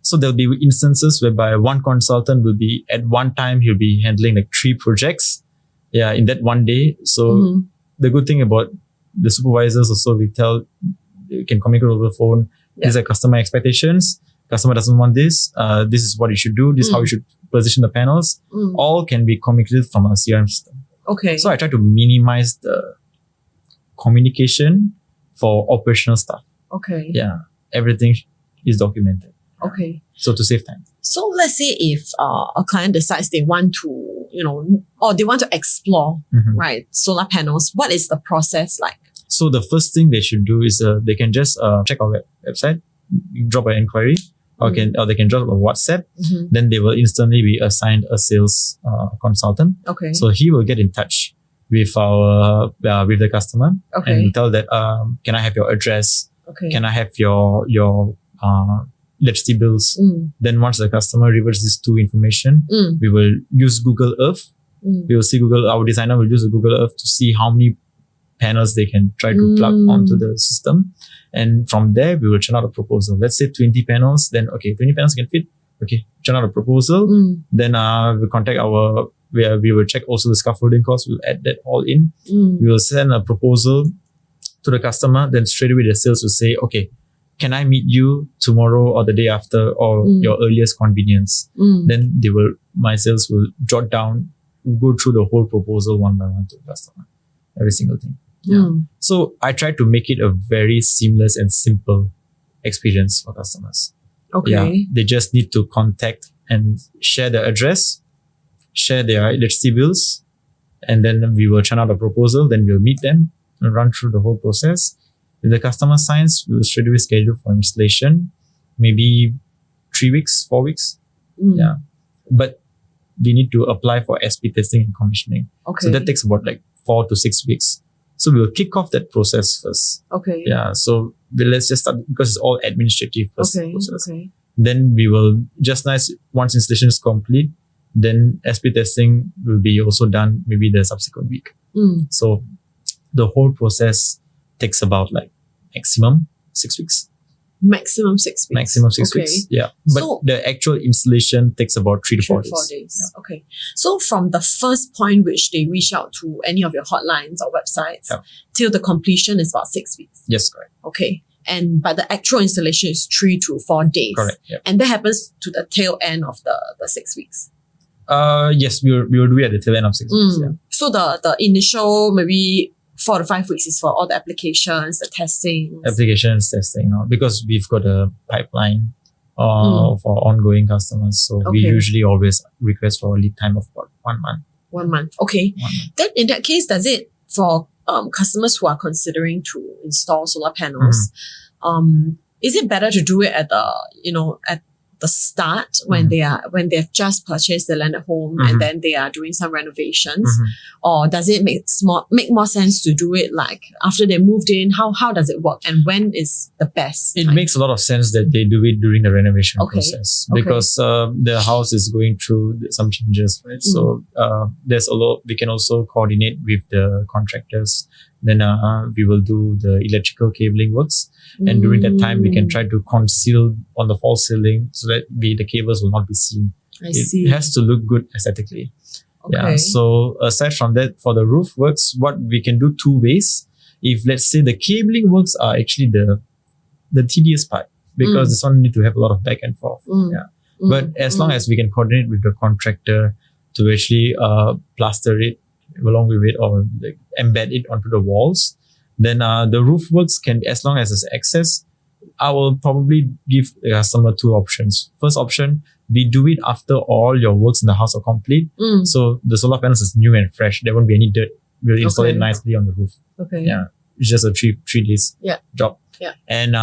So there'll be instances whereby one consultant will be, at one time, he'll be handling like 3 projects. Yeah, in that one day. So the good thing about the supervisors also, you can communicate over the phone. These are customer expectations. Customer doesn't want this. This is what you should do. This is how you should position the panels. All can be communicated from a CRM system. Okay. So I try to minimize the communication for operational stuff. Okay. Yeah. Everything is documented. Okay. So to save time. So let's say if a client decides they want to, or they want to explore, right, solar panels, what is the process like? So the first thing they should do is they can just check our website, drop an inquiry, or they can drop a WhatsApp. Then they will instantly be assigned a sales consultant. Okay. So he will get in touch with with the customer and tell that can I have your address? Okay. Can I have your electricity bills? Then once the customer reverts these 2 information, we will use Google Earth. We will see our designer will use Google Earth to see how many panels they can try to plug onto the system. And from there, we will churn out a proposal. Let's say 20 panels, then 20 panels can fit. Okay, churn out a proposal. Then we'll contact we will check also the scaffolding cost. We'll add that all in. We will send a proposal to the customer. Then straight away the sales will say, okay, can I meet you tomorrow or the day after or your earliest convenience? Then my sales will jot down, go through the whole proposal one by one to the customer. Every single thing. Yeah. So I try to make it a very seamless and simple experience for customers. Okay. Yeah. They just need to contact and share their address, share their electricity bills, and then we will churn out a proposal. Then we'll meet them and run through the whole process. If the customer signs, we will straight away schedule for installation, maybe 3 weeks, 4 weeks. Yeah. But we need to apply for SP testing and commissioning. Okay. So that takes about 4 to 6 weeks. So we will kick off that process first. Okay. Yeah. So let's just start because it's all administrative process. Okay. Then we will once installation is complete, then SP testing will be also done maybe the subsequent week. So the whole process takes about maximum 6 weeks. Maximum 6 weeks. Maximum 6 weeks. Yeah. But the actual installation takes about 3 to 4 days. 4 days. Yeah. Okay. So from the first point which they reach out to any of your hotlines or websites till the completion is about 6 weeks. Yes, correct. Okay. But the actual installation is 3 to 4 days. Correct. Yeah. And that happens to the tail end of the 6 weeks. Yes, we will do it at the tail end of 6 weeks. Yeah. So the initial maybe 4 to 5 weeks is for all the applications, the testing. Applications testing, because we've got a pipeline for ongoing customers. So we usually always request for a lead time of about 1 month. 1 month. Okay. 1 month. Then in that case, does it for customers who are considering to install solar panels, is it better to do it at the start when they've just purchased the landed home and then they are doing some renovations, or does it make more sense to do it like after they moved in? How does it work, and when is the best It time? makes a lot of sense that they do it during the renovation process because the house is going through some changes, right? So there's a lot. We can also coordinate with the contractors. Then we will do the electrical cabling works, and during that time we can try to conceal on the false ceiling so that the cables will not be seen. It has to look good aesthetically. Yeah. So aside from that, for the roof works, what we can do 2 ways. If let's say the cabling works are actually the tedious part, because this one need to have a lot of back and forth. But as long as we can coordinate with the contractor to actually plaster it along with it or like embed it onto the walls, then the roof works can, as long as there's access, I will probably give the customer 2 options. First option, we do it after all your works in the house are complete. So the solar panels is new and fresh. There won't be any dirt. We'll install it nicely on the roof. Yeah. It's just a three days job. Yeah. And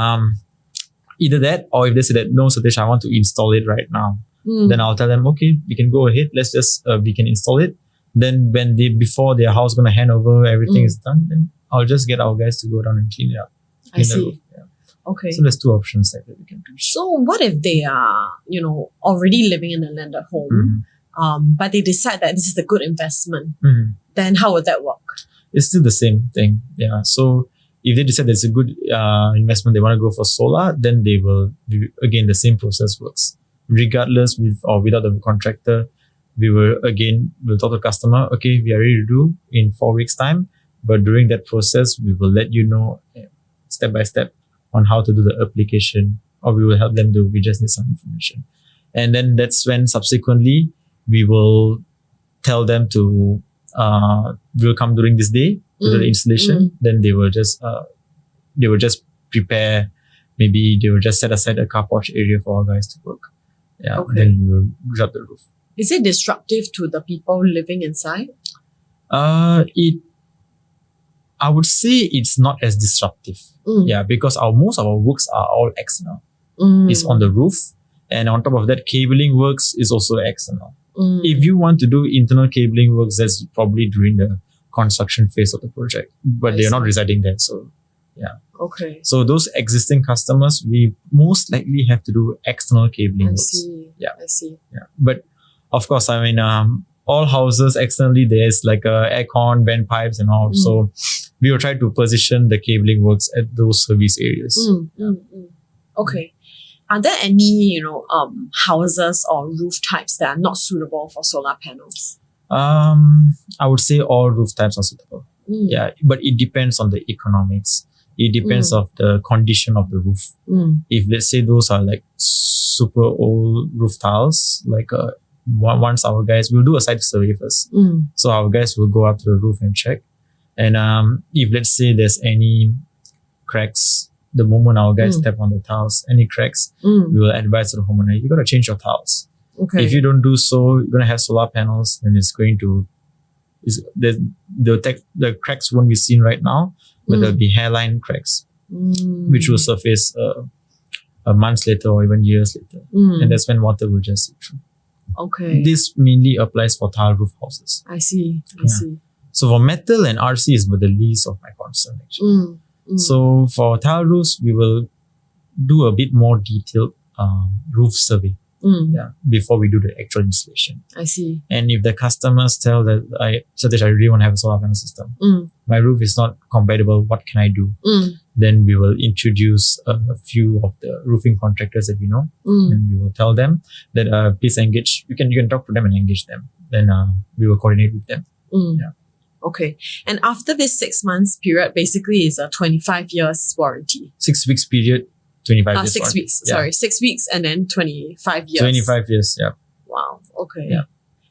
either that, or if they say that, no, Satish, I want to install it right now. Then I'll tell them, okay, we can go ahead. Let's just, we can install it. Then when before their house going to hand over, everything is done, then I'll just get our guys to go down and clean it up. I see. Okay. So there's 2 options that we can do. So what if they are, already living in a landed home, but they decide that this is a good investment? Then how would that work? It's still the same thing. Yeah. So if they decide it's a good investment, they want to go for solar, then they will, again, the same process works. Regardless with or without the contractor, we'll talk to the customer, okay, we are ready to do in 4 weeks time. But during that process, we will let you know step by step on how to do the application, or we will help them do, we just need some information. And then that's when subsequently we will tell them to, we'll come during this day to do the installation. Then they will just prepare, maybe they will just set aside a car porch area for our guys to work. Yeah. Then we will drop the roof. Is it disruptive to the people living inside? I would say it's not as disruptive. Yeah, because most of our works are all external. It's on the roof, and on top of that, cabling works is also external. If you want to do internal cabling works, that's probably during the construction phase of the project, but they're not residing there. So, yeah. Okay. So those existing customers, we most likely have to do external cabling works. I see. Yeah, but of course, I mean, all houses externally, there's like aircon, vent pipes and all. So we will try to position the cabling works at those service areas. Okay. Are there any, houses or roof types that are not suitable for solar panels? I would say all roof types are suitable. Yeah, but it depends on the economics. It depends of the condition of the roof. If let's say those are like super old roof tiles, like once our guys will do a site survey first. So our guys will go up to the roof and check. And if let's say there's any cracks, the moment our guys tap on the tiles, any cracks, we will advise the homeowner, you got to change your tiles. Okay. If you don't do so, you're going to have solar panels, then it's going to, the cracks won't be seen right now, but there'll be hairline cracks, which will surface months later or even years later. And that's when water will just seep through. Okay. This mainly applies for tile roof houses. I see. I see. So for metal and RC is the least of my concern actually. So for tile roofs, we will do a bit more detailed roof survey before we do the actual installation. I see. And if the customers tell that Satish, I really want to have a solar panel system, my roof is not compatible, what can I do? Then we will introduce a few of the roofing contractors that we know, and we will tell them that please engage. You can talk to them and engage them. Then we will coordinate with them. Yeah. Okay. And after this 6 months period, basically is a 25 years warranty. 6 weeks period, 25 years. 6 warranty. weeks. Sorry, 6 weeks and then 25 years. 25 years. Yeah. Wow. Okay. Yeah.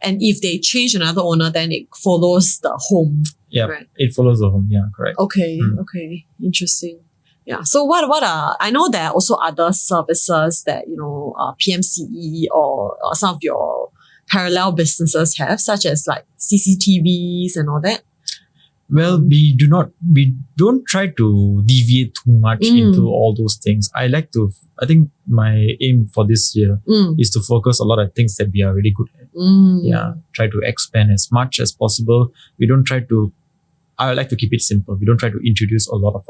And if they change another owner, then it follows the home. Yeah, Right. it follows the home. Yeah, correct. Okay, okay. Interesting. Yeah. So what are, I know there are also other services that, PMCE or some of your parallel businesses have, such as like CCTVs and all that. Well, we don't try to deviate too much into all those things. I think my aim for this year is to focus a lot of things that we are really good at. Yeah. Try to expand as much as possible. I like to keep it simple. We don't try to introduce a lot of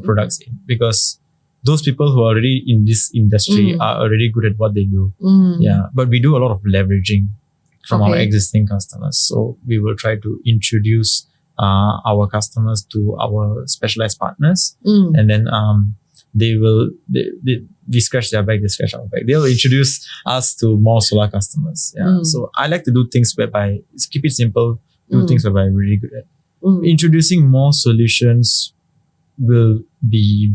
products in, because those people who are already in this industry are already good at what they do. Yeah. But we do a lot of leveraging from our existing customers. So we will try to introduce our customers to our specialized partners, and then we scratch their back, they scratch our back. They'll introduce us to more solar customers. Yeah. So I like to do things whereby keep it simple, do things whereby I'm really good at. Introducing more solutions will make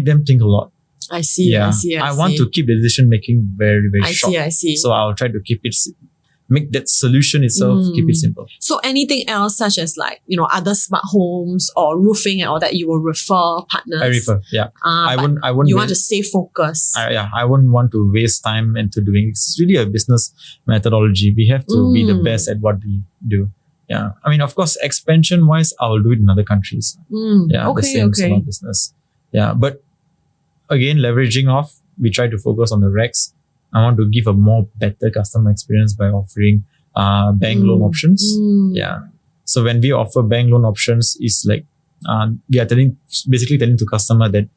them think a lot. I see. Yeah. I want to keep the decision making very, very short. I see. So I'll try to make that solution itself, keep it simple. So anything else such as like, other smart homes or roofing and all that, you will refer partners? I refer, yeah. I wouldn't you want to stay focused. I wouldn't want to waste time into doing. It's really a business methodology. We have to be the best at what we do. Yeah. I mean, of course, expansion wise, I will do it in other countries. Yeah. The same sort of business. Yeah. But again, leveraging off, we try to focus on the RECs. I want to give a better customer experience by offering bank loan options. Yeah. So when we offer bank loan options, it's like we are basically telling to customer that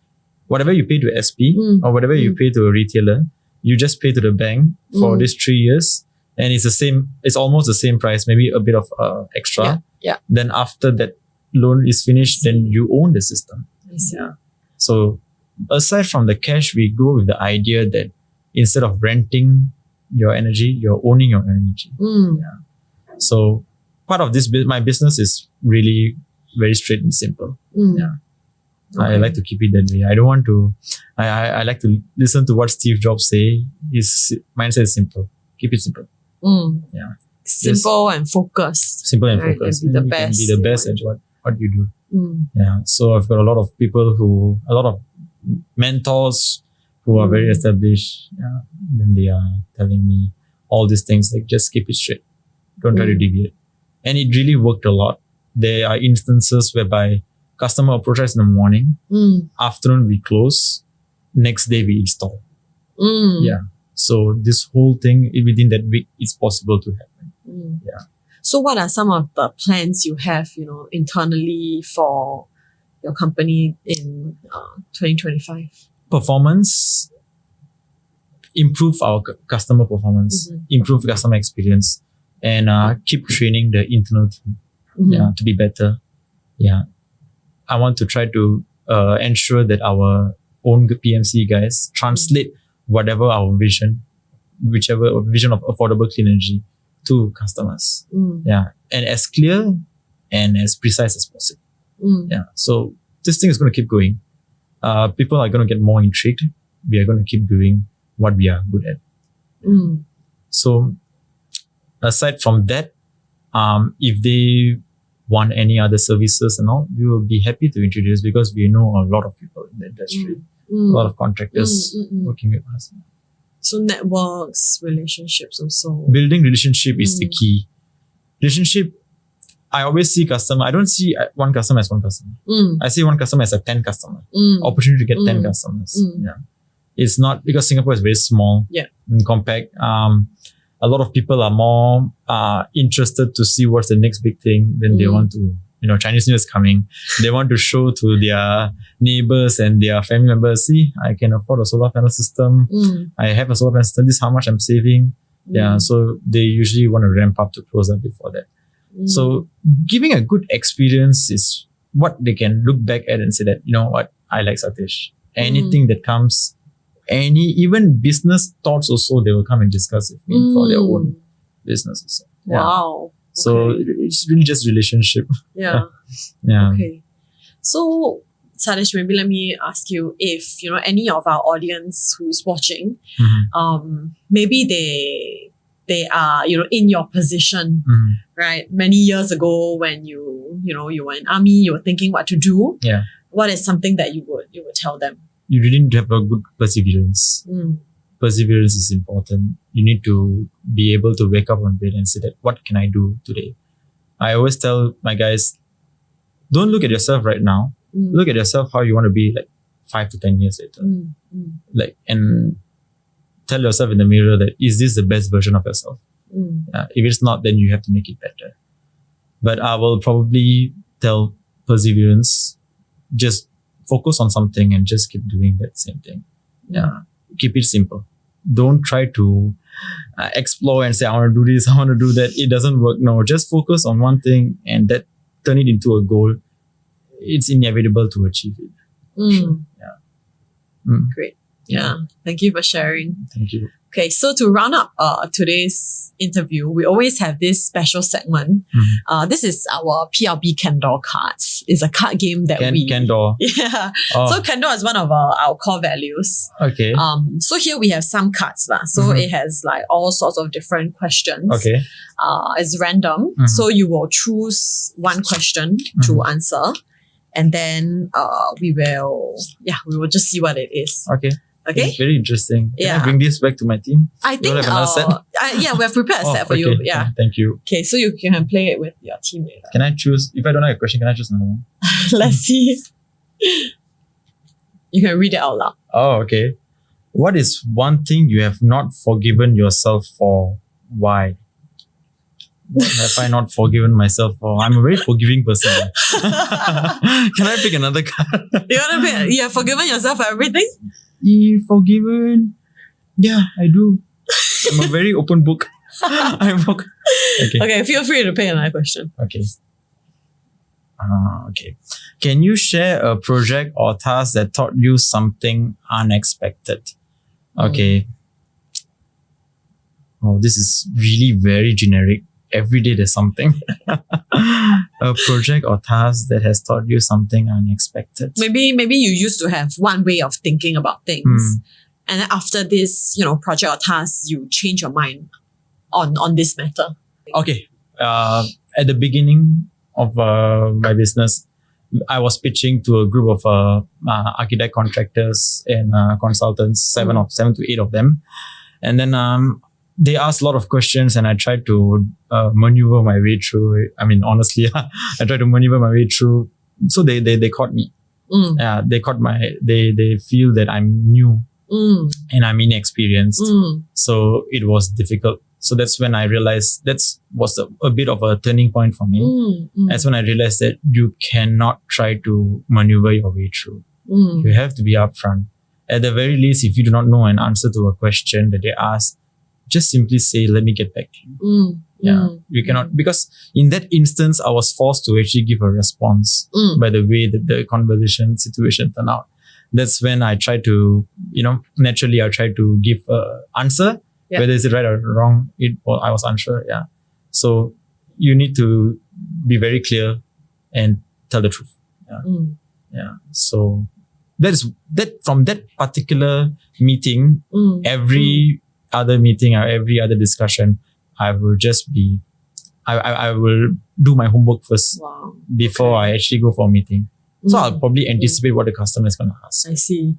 whatever you pay to SP or whatever you pay to a retailer, you just pay to the bank for these 3 years, and it's almost the same price, maybe a bit of extra. Yeah. Then after that loan is finished, then you own the system. I see. Yeah. So aside from the cash, we go with the idea that instead of renting your energy, you're owning your energy. Yeah. So part of this, my business is really very straight and simple. Yeah. Okay. I like to keep it that way. I don't want to, I like to listen to what Steve Jobs say. His mindset is simple. Keep it simple. Yeah. Simple and focused. Simple and focused. And be the you best. Can be the best at what you do. Yeah. So I've got a lot of mentors who are very established. Yeah. Then they are telling me all these things, like just keep it straight. Don't try to deviate. And it really worked a lot. There are instances whereby customer approach us in the morning, afternoon we close, next day we install. Yeah. So this whole thing within that week is possible to happen. Yeah. So what are some of the plans you have, internally for your company in 2025? Performance, improve our customer performance, improve customer experience, and keep training the internal team to be better. Yeah. I want to try to ensure that our own PMC guys translate whatever our whichever vision of affordable clean energy to customers. Yeah. And as clear and as precise as possible. Yeah. So this thing is going to keep going. People are going to get more intrigued. We are going to keep doing what we are good at. So aside from that, if they want any other services and all, we will be happy to introduce, because we know a lot of people in the industry, a lot of contractors working with us. So networks, relationships also. Building relationship is the key. Relationship, I always see customer. I don't see one customer as one customer. I see one customer as a 10 customer. Opportunity to get 10 customers. Yeah. It's not, because Singapore is very small and compact. A lot of people are more interested to see what's the next big thing. Then they want to, Chinese New Year is coming. They want to show to their neighbors and their family members, see, I can afford a solar panel system. I have a solar panel system. This is how much I'm saving. Yeah. So they usually want to ramp up to close up before that. So giving a good experience is what they can look back at and say that, what, I like Satish. Anything that comes, even business thoughts also, they will come and discuss with me for their own businesses. Yeah. Wow. So it's really just relationship. Yeah. Yeah. Okay. So Sadish, maybe let me ask you if, any of our audience who's watching, maybe they are, in your position, right? Many years ago when you were in army, you were thinking what to do. Yeah. What is something that you would tell them? You really need to have a good perseverance. Perseverance is important. You need to be able to wake up on bed and say that, what can I do today? I always tell my guys, don't look at yourself right now. Look at yourself how you want to be like 5 to 10 years later. And tell yourself in the mirror that, is this the best version of yourself? If it's not, then you have to make it better. But I will probably tell perseverance, just focus on something and just keep doing that same thing. Keep it simple. Don't try to explore and say, I want to do this, I want to do that. It doesn't work. No, just focus on one thing and that turn it into a goal. It's inevitable to achieve it. Great. Yeah. Thank you for sharing. Thank you. Okay, so to round up today's interview, we always have this special segment. This is our PLB Candor cards. It's a card game that Candor. Yeah. Oh. So Candor is one of our core values. Okay. So here we have some cards. So it has like all sorts of different questions. Okay. It's random. So you will choose one question to answer. And then we will just see what it is. Okay. Okay. It's very interesting. Can Yeah. I bring this back to my team? I think have another set? we have prepared a set for you. okay. Yeah. Thank you. Okay, so you can play it with your team later. Can I choose, if I don't have a question, can I choose another one? Let's see. You can read it out loud. Oh, okay. What is one thing you have not forgiven yourself for? Why? What have I not forgiven myself for? I'm a very forgiving person. Can I pick another card? You have forgiven yourself for everything? Forgiven? Yeah, I do. I'm a very open book. Okay, feel free to pick another question. Okay. Okay. Can you share a project or task that taught you something unexpected? Okay. Oh, this is really very generic. Every day there's something. A project or task that has taught you something unexpected. Maybe you used to have one way of thinking about things. And then after this, project or task, you change your mind on this matter. Okay. At the beginning of my business, I was pitching to a group of architect contractors and consultants, 7 to 8 of them. And then they asked a lot of questions and I tried to maneuver my way through. I mean, honestly, I tried to maneuver my way through. So they caught me. They caught they feel that I'm new and I'm inexperienced. So it was difficult. So that's when I realized that was a bit of a turning point for me. That's when I realized that you cannot try to maneuver your way through. You have to be upfront. At the very least, if you do not know an answer to a question that they ask, just simply say, let me get back to you. You cannot, because in that instance, I was forced to actually give a response by the way that the conversation situation turned out. That's when I try to, naturally I try to give an answer, whether it's right or wrong. I was unsure. So you need to be very clear and tell the truth. So from that particular meeting, every other meeting or every other discussion, I will just be, I will do my homework first before I actually go for a meeting. So I'll probably anticipate what the customer is going to ask. I see.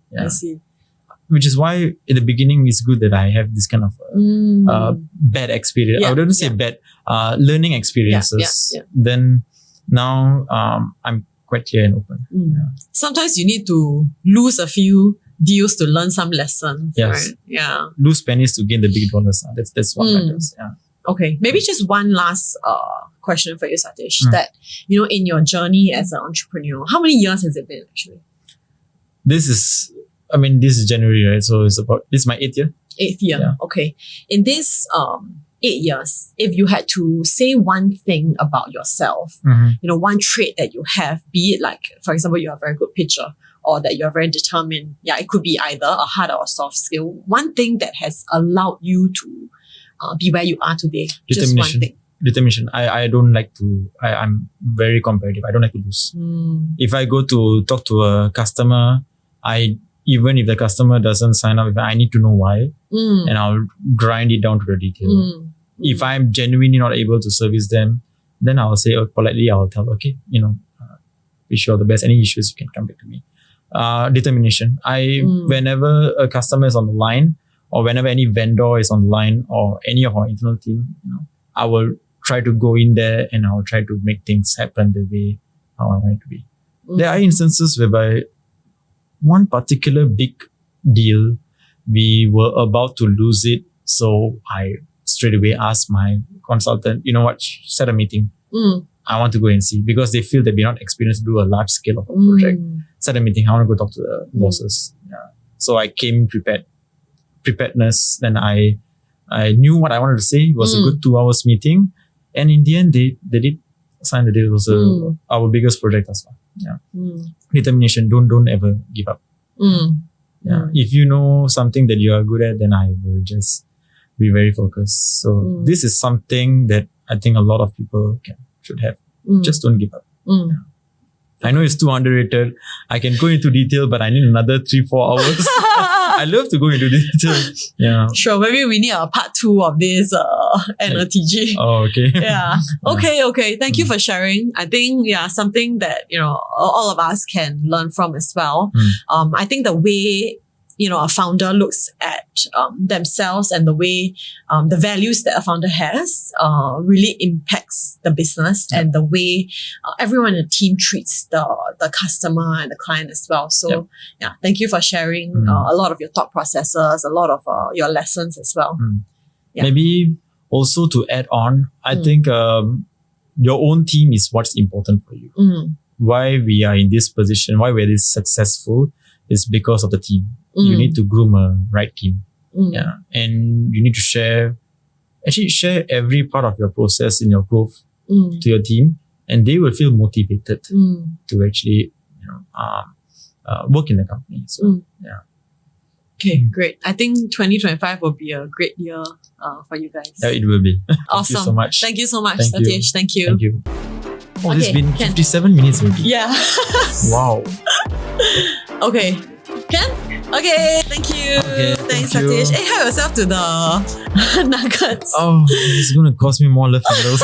Which is why in the beginning it's good that I have this kind of bad experience. I wouldn't say bad, learning experiences. Then now I'm quite clear and open. Sometimes you need to lose a few deals to learn some lessons. Yes. Right? Yeah. Lose pennies to gain the big dollars. That's what matters. Okay. Maybe just one last question for you, Satish. That, in your journey as an entrepreneur, how many years has it been actually? This is January, right? So this is my 8th year. 8th year. Yeah. Okay. In this 8 years, if you had to say one thing about yourself, one trait that you have, be it like, for example, you're a very good pitcher or that you're very determined. It could be either a hard or a soft skill. One thing that has allowed you to be where you are today. Just one thing. determination. I don't like to, I'm very competitive. I don't like to lose. If I go to talk to a customer, even if the customer doesn't sign up, I need to know why, and I'll grind it down to the detail. If I'm genuinely not able to service them, then I'll say politely, I'll tell, okay, wish you all the best. Any issues, you can come back to me. Determination. Whenever a customer is on the line, or whenever any vendor is on the line, or any of our internal team, I will try to go in there and I'll try to make things happen the way how I want it to be. There are instances whereby one particular big deal, we were about to lose it. So I straight away asked my consultant, set a meeting. I want to go and see, because they feel that we're not experienced to do a large scale of a project. Set a meeting. I want to go talk to the bosses. Yeah. So I came preparedness. Then I knew what I wanted to say. It was a good 2 hours meeting. And in the end, they did sign the deal. It was our biggest project as well. Yeah. Determination. Don't ever give up. Yeah. If you know something that you are good at, then I will just be very focused. So this is something that I think a lot of people should have. Just don't give up. Yeah. I know it's too underrated. I can go into detail, but I need another 3-4 hours. I love to go into detail. Yeah. Sure. Maybe we need a part 2 of this NRTG. Oh, okay. Yeah. Okay. Thank you for sharing. I think, something that, all of us can learn from as well. I think the way, a founder looks at themselves and the way the values that a founder has really impacts the business and the way everyone in the team treats the customer and the client as well. So thank you for sharing a lot of your thought processes, a lot of your lessons as well. Yeah. Maybe also to add on, I think your own team is what's important for you. Why we are in this position, why we're this successful is because of the team. You need to groom a right team. Yeah. And you need to share every part of your process in your growth to your team, and they will feel motivated to actually, work in the company. So, yeah. Okay, great. I think 2025 will be a great year for you guys. Yeah, it will be. Awesome. Thank you so much. Thank you so much, Thank you. Satish. Thank you. Thank you. Oh, it's been 57 minutes already. Yeah. Wow. Okay. Ken? Okay, thank you. Okay, Thanks, thank you. Satish. Hey, help yourself to the nuggets. Oh, it's going to cost me more left handles.